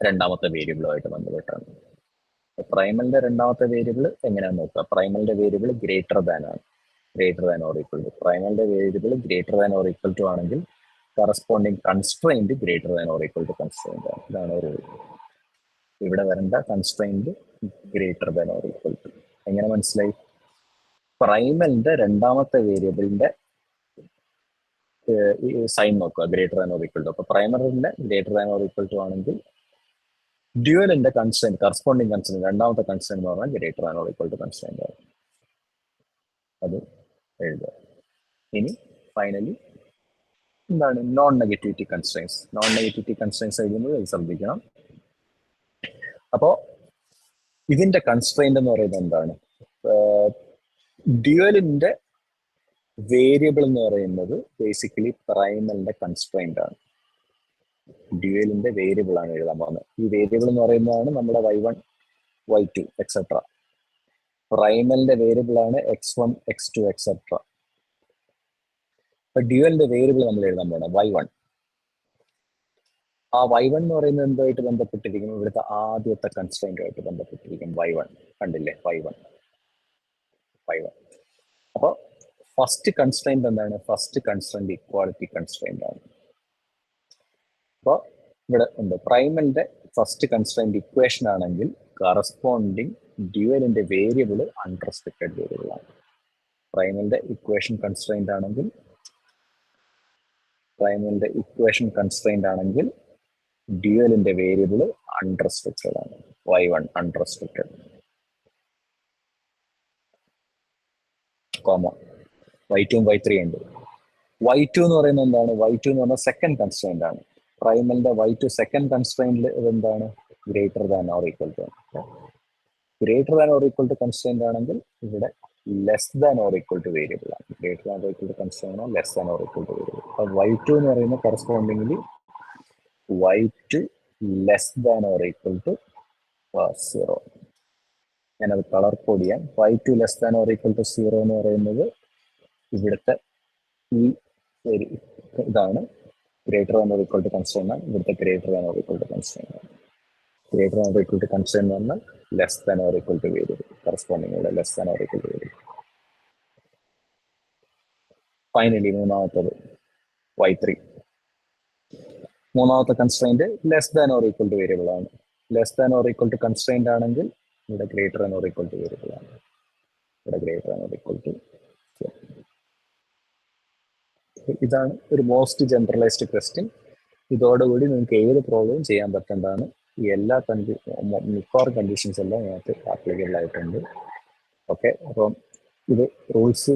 രണ്ടാമത്തെ വേരിയബിളുമായിട്ട് ബന്ധപ്പെട്ടാണ്. പ്രൈമലിന്റെ രണ്ടാമത്തെ വേരിയബിൾ എങ്ങനെയാണെന്ന് നോക്കുക. പ്രൈമലിന്റെ വേരിയബിൾ ഗ്രേറ്റർ ദാൻ ആണ്. Greater than or equal to. പ്രൈമലിന്റെ variable greater than or equal to ആണെങ്കിൽ corresponding constraint greater than or equal to constraint ആണ്. ഇതാണ് ഒരു ഇവിടെ വരേണ്ട constraint greater than or equal to. എങ്ങനെ മനസ്സിലായി? പ്രൈമലിന്റെ രണ്ടാമത്തെ വേരിയബിളിന്റെ സൈൻ നോക്കുക, greater than or equal to. അപ്പൊ പ്രൈമറിന്റെ greater than or equal to ആണെങ്കിൽ ഡ്യുവലിന്റെ കൺസ്ട്രെയിന്റ് കറസ്പോണ്ടിങ് കൺസ്ട്രെയിന്റ് രണ്ടാമത്തെ കൺസ്ട്രെയിന്റ് എന്ന് പറഞ്ഞാൽ greater than or equal to constraint ആണ്. അത് എഴുതുക. ഇനി ഫൈനലി എന്താണ് non negativity constraints? Non negativity constraints എഴുതുന്നത് ശ്രദ്ധിക്കണം. അപ്പോ ഇതിന്റെ കൺസ്ട്രെയിന്റ് എന്ന് പറയുന്നത് എന്താണ്? ഡ്യുവലിന്റെ വേരിയബിൾ എന്ന് പറയുന്നത് ബേസിക്കലി പ്രൈമലിന്റെ കൺസ്ട്രെയിന്റ് ആണ്. ഡ്യുവലിന്റെ വേരിയബിൾ ആണ് എഴുതാൻ പോകുന്നത്. ഈ വേരിയബിൾ എന്ന് പറയുന്നതാണ് നമ്മുടെ y1 y2 എക്സെട്ര. പ്രൈമലിന്റെ വേരിയബിൾ ആണ് x1 x2 എക്സെട്ര. അപ്പൊ ഡ്യുവലിന്റെ വേരിയബിൾ നമ്മൾ എഴുതാൻ പോകണം y1. ആ y1 എന്ന് പറയുന്നത് എന്തുമായിട്ട് ബന്ധപ്പെട്ടിരിക്കും? ഇവിടുത്തെ ആദ്യത്തെ കൺസ്ട്രെയിന്റുമായിട്ട് ബന്ധപ്പെട്ടിരിക്കും. y1 കണ്ടില്ലേ? y1. അപ്പൊ ഫസ്റ്റ് കൺസ്ട്രെയിന്റ് എന്താണ്? ഫസ്റ്റ് കൺസ്ട്രെയിന്റ് ഇക്വാളിറ്റി കൺസ്ട്രെയിന്റ് ആണ്. അപ്പൊ ഇവിടെ ഉണ്ട് പ്രൈമലിന്റെ ഫസ്റ്റ് കൺസ്ട്രെയിന്റ് ഇക്വേഷൻ ആണെങ്കിൽ കറസ്പോണ്ടിങ് ഡ്യുവലിന്റെ വേരിയബിൾ അൺറെസ്ട്രിക്റ്റഡ് വേരിയബിൾ ആണ്. പ്രൈമലിന്റെ ഇക്വേഷൻ കൺസ്ട്രെയിന്റ് ആണെങ്കിൽ ഡ്യുവലിന്റെ വേരിയബിൾ അൺറെസ്ട്രിക്റ്റഡ് ആണ്. y1 unrestricted, comma y2 y3 ഉണ്ട്. y2 എന്ന് പറയുന്നത് എന്താണ്? y2 എന്ന് പറഞ്ഞാൽ സെക്കൻഡ് കൺസ്ട്രെയിന്റ് ആണ്. പ്രൈമലിന്റെ y2 സെക്കൻഡ് കൺസ്ട്രെയിന്റിൽ ഇതെന്താണ്? Greater than or equal to. Greater than or equal to constraint ആണെങ്കിൽ ഇവിടെ less than or equal to variable ആണ്. Greater than or equal to constraint ആണ്, less than or equal to variable. അപ്പൊ y2 എന്ന് പറയുന്ന correspondingly y2 less than or equal to 0. ഞാനത് കളർ കോഡ് ചെയ്യാം. y2 less than or equal to 0 എന്ന് പറയുന്നത് ഇവിടുത്തെ ഈ ഇതാണ് greater than or equal to constraint ആണ്. ഇവിടുത്തെ greater than or equal to constraint ആണ്. Greater than or equal to constraint എന്ന് പറഞ്ഞാൽ less than or equal to variable. Corresponding ഇവിടെ less than or equal to variable. Finally മൂന്നാമത്തത് y3. മൂന്നാമത്തെ constraint less than or equal to variable ആണ്. Less than or equal to constraint ആണെങ്കിൽ ഇവിടെ greater than or equal to variable ആണ്. ഇവിടെ greater than or equal to. ഇതാണ് ഒരു മോസ്റ്റ് ജനറലൈസ്ഡ് ക്വസ്റ്റ്യൻ. ഇതോടുകൂടി നിങ്ങൾക്ക് ഏത് പ്രോബ്ലവും ചെയ്യാൻ പറ്റേണ്ടതാണ്. ഈ എല്ലാ മിക്കവാറും കണ്ടീഷൻസ് എല്ലാം ഇതിനകത്ത് ആപ്ലിക്കബിൾ ആയിട്ടുണ്ട്. ഓക്കെ, അപ്പം ഇത് റൂൾസ്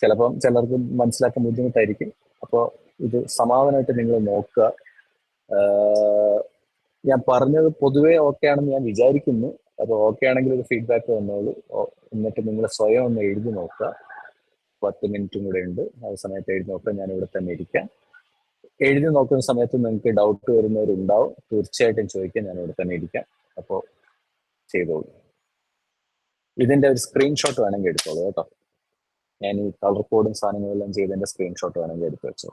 ചിലപ്പം ചിലർക്ക് മനസ്സിലാക്കാൻ ബുദ്ധിമുട്ടായിരിക്കും. അപ്പോൾ ഇത് സമാധാനമായിട്ട് നിങ്ങൾ നോക്കുക. ഞാൻ പറഞ്ഞത് പൊതുവേ ഓക്കെ ആണെന്ന് ഞാൻ വിചാരിക്കുന്നു. അപ്പോൾ ഓക്കെ ആണെങ്കിൽ ഒരു ഫീഡ്ബാക്ക് തന്നോളൂ. എന്നിട്ട് നിങ്ങൾ സ്വയം ഒന്ന് എഴുതി നോക്കുക. 10 മിനിറ്റും കൂടെ ഉണ്ട്. ആ സമയത്ത് എഴുതി നോക്കുക. ഞാൻ ഇവിടെ തന്നെ ഇരിക്കാം. എഴുതി നോക്കുന്ന സമയത്ത് നിങ്ങൾക്ക് ഡൗട്ട് വരുന്നവരുണ്ടാവും. തീർച്ചയായിട്ടും ചോദിക്കാൻ ഞാൻ ഇവിടെ തന്നെ ഇരിക്കാം. അപ്പോൾ ചെയ്തോളൂ. ഇതിന്റെ ഒരു സ്ക്രീൻഷോട്ട് വേണമെങ്കിൽ എടുത്തോളൂ കേട്ടോ. ഞാൻ ഈ കളർ കോഡും സാധനങ്ങളെല്ലാം ചെയ്തതിന്റെ സ്ക്രീൻഷോട്ട് വേണമെങ്കിൽ എടുത്ത് വെച്ചോ.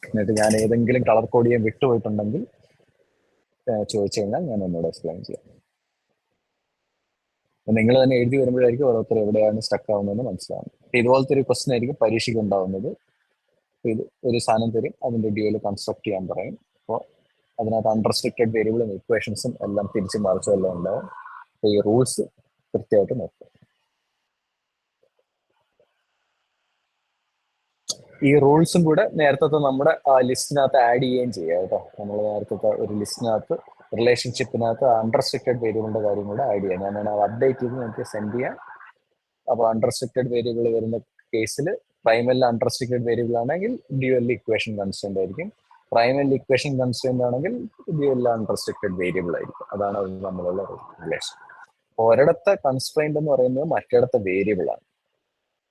എന്നിട്ട് ഞാൻ ഏതെങ്കിലും കളർ കോഡ് ചെയ്യാൻ വിട്ടുപോയിട്ടുണ്ടെങ്കിൽ ചോദിച്ചു കഴിഞ്ഞാൽ ഞാൻ ഒന്നുകൂടെ എക്സ്പ്ലെയിൻ ചെയ്യാം. നിങ്ങൾ തന്നെ എഴുതി വരുമ്പോഴായിരിക്കും ഓരോരുത്തർ എവിടെയാണ് സ്റ്റക്ക് ആവുന്നതെന്ന് മനസ്സിലാവുന്നത്. ഇതുപോലത്തെ ഒരു ക്വസ്റ്റൻ ആയിരിക്കും പരീക്ഷയ്ക്ക് ഉണ്ടാവുന്നത്. ഇത് ഒരു സാധനം തരും, അതിന്റെ ഡ്യൂല് കൺസ്ട്രക്ട് ചെയ്യാൻ പറയും. അപ്പോൾ അതിനകത്ത് അൺറെസ്ട്രിക്റ്റഡ് വേരിയബിളും ഇക്വേഷൻസും എല്ലാം തിരിച്ചും മറിച്ചും എല്ലാം ഉണ്ടാവും. അപ്പോൾ ഈ റൂൾസ് കൃത്യമായിട്ട് നോക്കുക. ഈ റൂൾസും കൂടെ നേരത്തെ നമ്മുടെ ലിസ്റ്റിനകത്ത് ആഡ് ചെയ്യുകയും ചെയ്യാം കേട്ടോ. നമ്മൾ നേരത്തെ ഒരു ലിസ്റ്റിനകത്ത് റിലേഷൻഷിപ്പിനകത്ത് അൺറെസ്ട്രിക്റ്റഡ് വേരിയബിളിന്റെ കാര്യം കൂടെ ആഡ് ചെയ്യാം. ഞാൻ വേണം അപ്ഡേറ്റ് ചെയ്ത് നമുക്ക് സെൻഡ് ചെയ്യാം. അപ്പോൾ അൺറെസ്ട്രിക്റ്റഡ് വേരിയബിൾ വരുന്ന കേസിൽ പ്രൈമറിൽ അൺറെസ്ട്രിക്റ്റഡ് വേരിയബിൾ ആണെങ്കിൽ ഡ്യുവൽ ഇക്വേഷൻ കൺസ്റ്റന്റ് ആയിരിക്കും. പ്രൈമറി ഇക്വേഷൻ കൺസ്റ്റന്റ് ആണെങ്കിൽ ഡ്യുവൽ അൺറെസ്ട്രിക്റ്റഡ് വേരിയബിൾ ആയിരിക്കും. അതാണ് അത് തമ്മിലുള്ള റിലേഷൻ. ഒരിടത്തെ കൺസ്ട്രെയിന്റ് എന്ന് പറയുന്നത് മറ്റിടത്തെ വേരിയബിൾ ആണ്.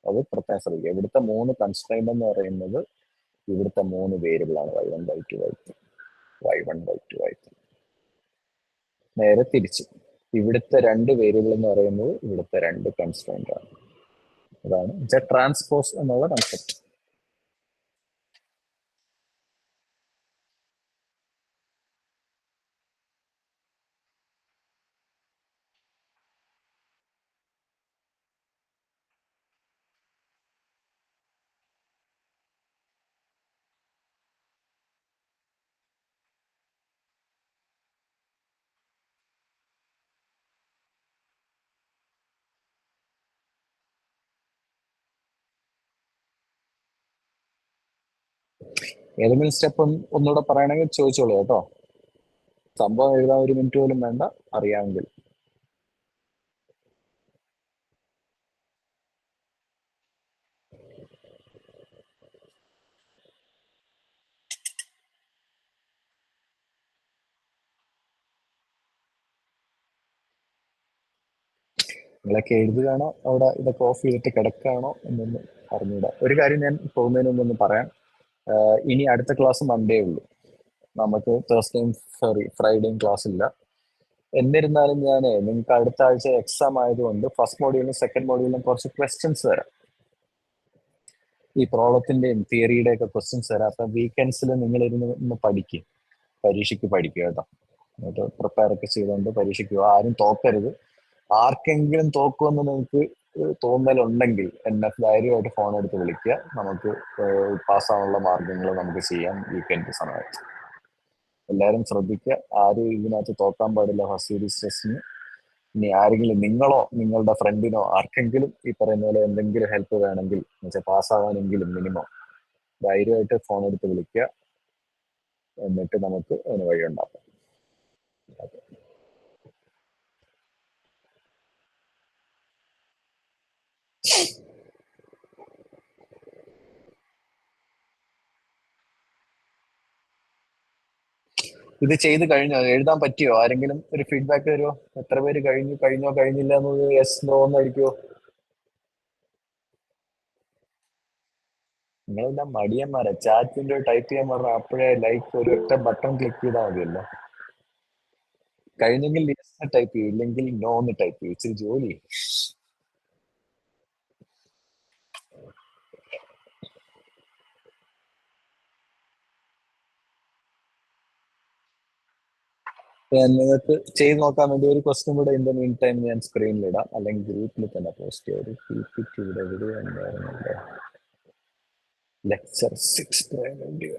അത് പ്രത്യേകം ശ്രദ്ധിക്കുക. ഇവിടുത്തെ 3 കൺസ്ട്രെയിന്റ് എന്ന് പറയുന്നത് ഇവിടുത്തെ 3 വേരിയബിൾ ആണ്. y1/2 y3, y1/2 y3. നേരെ തിരിച്ച് ഇവിടുത്തെ 2 വേരിയബിൾ എന്ന് പറയുന്നത് ഇവിടുത്തെ 2 കൺസ്ട്രെയിന്റ് ആണ്. അതാണ് Z ട്രാൻസ്പോസ് എന്നുള്ള കൺസെപ്റ്റ്. ഏതെങ്കിലും സ്റ്റെപ്പ് ഒന്നുകൂടെ പറയണമെങ്കിൽ ചോദിച്ചോളൂ കേട്ടോ. സംഭവം എഴുതാൻ 1 മിനിറ്റ് പോലും വേണ്ട, അറിയാമെങ്കിൽ. നിങ്ങളൊക്കെ എഴുതുകയാണോ അവിടെ ഇതൊക്കെ ഓഫ് ചെയ്തിട്ട് കിടക്കുകയാണോ എന്നൊന്ന് അറിഞ്ഞൂടാ. ഒരു കാര്യം ഞാൻ പോകുന്നതിന് മുമ്പൊന്ന് പറയാം. ഇനി അടുത്ത ക്ലാസ് മൺഡേ ഉള്ളൂ. നമുക്ക് തേഴ്സ്ഡേയും ഫ്രൈഡേയും ക്ലാസ് ഇല്ല. എന്നിരുന്നാലും ഞാൻ നിങ്ങൾക്ക് അടുത്ത ആഴ്ച എക്സാം ആയതുകൊണ്ട് ഫസ്റ്റ് മോഡ്യൂളിലും സെക്കൻഡ് മോഡ്യൂളിലും കുറച്ച് ക്വസ്റ്റ്യൻസ് തരാം. ഈ പ്രോബ്ലത്തിന്റെയും തിയറിയുടെ ഒക്കെ ക്വസ്റ്റ്യൻസ് തരാം. അപ്പൊ വീക്കെൻഡ്സിൽ നിങ്ങൾ ഇരുന്ന് പഠിക്കും, പരീക്ഷയ്ക്ക് പഠിക്കുക കേട്ടോ. എന്നിട്ട് പ്രിപ്പയർ ഒക്കെ ചെയ്തുകൊണ്ട് പരീക്ഷയ്ക്ക് ആരും തോക്കരുത്. ആർക്കെങ്കിലും തോക്കുമെന്ന് നിങ്ങൾക്ക് തോന്നലുണ്ടെങ്കിൽ എന്നെ ധൈര്യമായിട്ട് ഫോൺ എടുത്ത് വിളിക്കുക. നമുക്ക് പാസ്സാവാനുള്ള മാർഗങ്ങൾ നമുക്ക് ചെയ്യാം വീക്കെൻഡ് സമയത്ത്. എല്ലാവരും ശ്രദ്ധിക്കുക, ആരും ഇതിനകത്ത് തോക്കാൻ പാടില്ല ഫസ്റ്റ് സീരീസ് ടെസ്റ്റിന്. ഇനി ആരെങ്കിലും നിങ്ങളോ നിങ്ങളുടെ ഫ്രണ്ടിനോ ആർക്കെങ്കിലും ഈ പറയുന്ന പോലെ എന്തെങ്കിലും ഹെൽപ്പ് വേണമെങ്കിൽ എന്നുവെച്ചാൽ പാസ്സാവാനെങ്കിലും മിനിമം ധൈര്യമായിട്ട് ഫോൺ എടുത്ത് വിളിക്കുക. എന്നിട്ട് നമുക്ക് അതിന് വഴിയുണ്ടാക്കാം. ഇത് ചെയ്ത് കഴിഞ്ഞോ? എഴുതാൻ പറ്റിയോ? ആരെങ്കിലും ഒരു ഫീഡ്ബാക്ക് തരുമോ? എത്ര പേര് കഴിഞ്ഞോ കഴിഞ്ഞില്ല എന്നത് യെസ് നോ എന്നായിരിക്കുമോ? നിങ്ങളെല്ലാം മടിയന്മാരാ. ചാറ്റിന്റെ ടൈപ്പ് ചെയ്യാൻ പറഞ്ഞാൽ അപ്പോഴേ ലൈക്ക് ഒരു ഒറ്റ ബട്ടൺ ക്ലിക്ക് ചെയ്താൽ മതിയല്ലോ. കഴിഞ്ഞെങ്കിൽ യെസ് ടൈപ്പ് ചെയ്യും, ഇല്ലെങ്കിൽ നോ എന്ന് ടൈപ്പ് ചെയ്യും. ഇച്ചിരി ജോലി. നിങ്ങൾക്ക് ചെയ്ത് നോക്കാൻ വേണ്ടി ഒരു ക്വസ്റ്റ്യൻ കൂടെ ഇൻ ദ മീൻ ടൈം ഞാൻ സ്ക്രീനിലിടാം, അല്ലെങ്കിൽ ഗ്രൂപ്പിൽ തന്നെ പോസ്റ്റ് ചെയ്യും. ഒരു PPT ഇവിടെ എവിടെ ഉണ്ടായിരുന്നില്ലേ? ലെക്ചർ 6 പറയാൻ വേണ്ടി.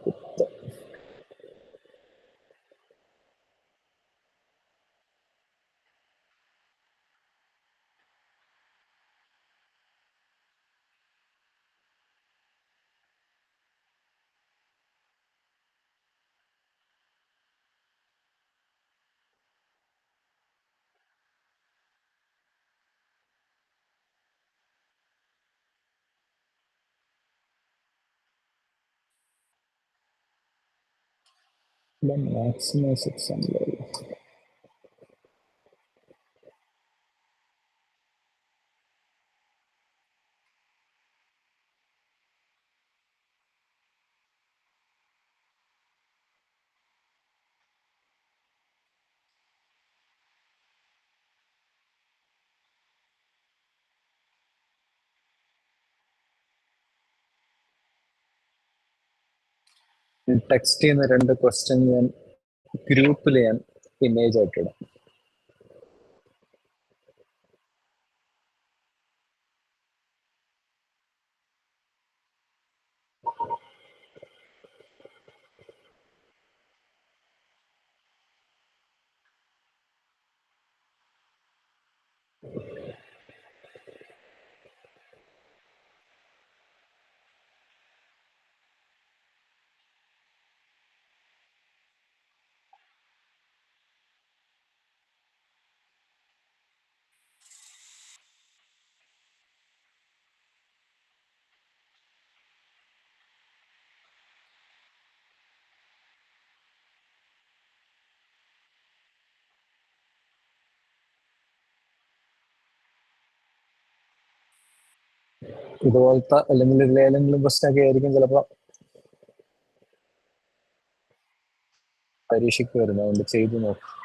Gupta. Then maximize exam level. Text ചെയ്യുന്ന 2 ക്വസ്റ്റ്യൻ ഞാൻ ഗ്രൂപ്പിൽ ഞാൻ ഇമേജ് ആയിട്ടിടാം. ഇതുപോലത്തെ അല്ലെങ്കിൽ ഇതിലേതെങ്കിലും പ്രശ്നമൊക്കെ ആയിരിക്കും ചിലപ്പോൾ പരീക്ഷയ്ക്ക് വരുന്നത്. അതുകൊണ്ട് ചെയ്തു നോക്കും.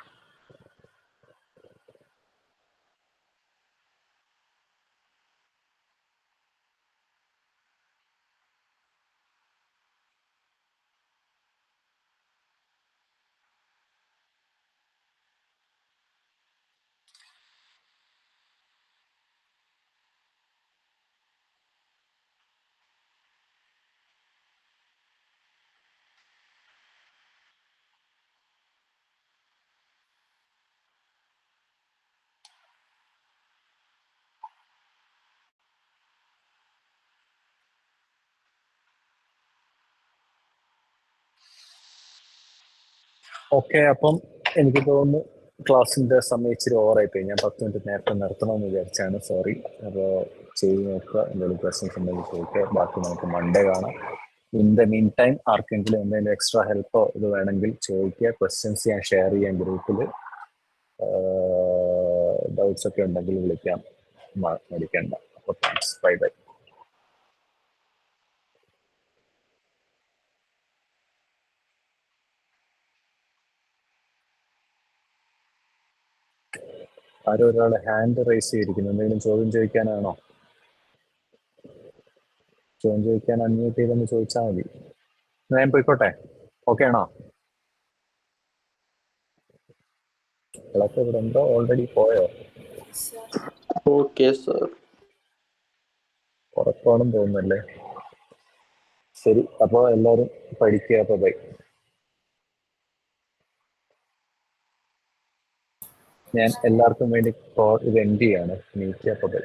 ഓക്കെ, അപ്പം എനിക്ക് തോന്നുന്നു ക്ലാസ്സിന്റെ സമയം ഇച്ചിരി ഓവറായിപ്പോയി. ഞാൻ 10 മിനിറ്റ് നേരത്തെ നിർത്തണമെന്ന് വിചാരിച്ചാണ്. സോറി. അപ്പോൾ ചെയ്ത് നോക്കുക. എന്തെങ്കിലും ക്വസ്റ്റ്യൻസ് ഉണ്ടെങ്കിൽ ചോദിക്കുക. ബാക്കി നമുക്ക് മൺഡേ കാണാം. ഇൻ ദ മീൻ ടൈം ആർക്കെങ്കിലും എന്തെങ്കിലും എക്സ്ട്രാ ഹെൽപ്പോ ഇത് വേണമെങ്കിൽ ചോദിക്കുക. ക്വസ്റ്റ്യൻസ് ഞാൻ ഷെയർ ചെയ്യാൻ ഗ്രൂപ്പിൽ. ഡൗട്ട്സ് ഒക്കെ ഉണ്ടെങ്കിൽ വിളിക്കാം, മടിക്കണ്ട. അപ്പോൾ താങ്ക്സ്, ബൈ ബൈ. ആരോ ഒരാൾ ഹാൻഡ് റൈസ് ചെയ്തിരിക്കുന്നു. എന്തെങ്കിലും ചോദ്യം ചോദിക്കാനാണോ? ചോദ്യം ചോദിക്കാൻ അൺമ്യൂട്ട് ചെയ്തെന്ന് ചോദിച്ചാൽ മതി. ഞാൻ പോയിക്കോട്ടെ? ഓക്കെ ആണോ? ക്ലാസ് ഇവിടെ ഉണ്ടോ? ഓൾറെഡി പോയോ? Okay sir. ഉറപ്പാണെന്ന് തോന്നുന്നല്ലേ. ശരി, അപ്പോൾ എല്ലാവരും പഠിക്കുക. അപ്പോൾ ബൈ. ഞാൻ എല്ലാവർക്കും വേണ്ടി ഇത് എൻഡ് ചെയ്യാണ്. മീറ്റ്. അപ്പോൾ ബൈ.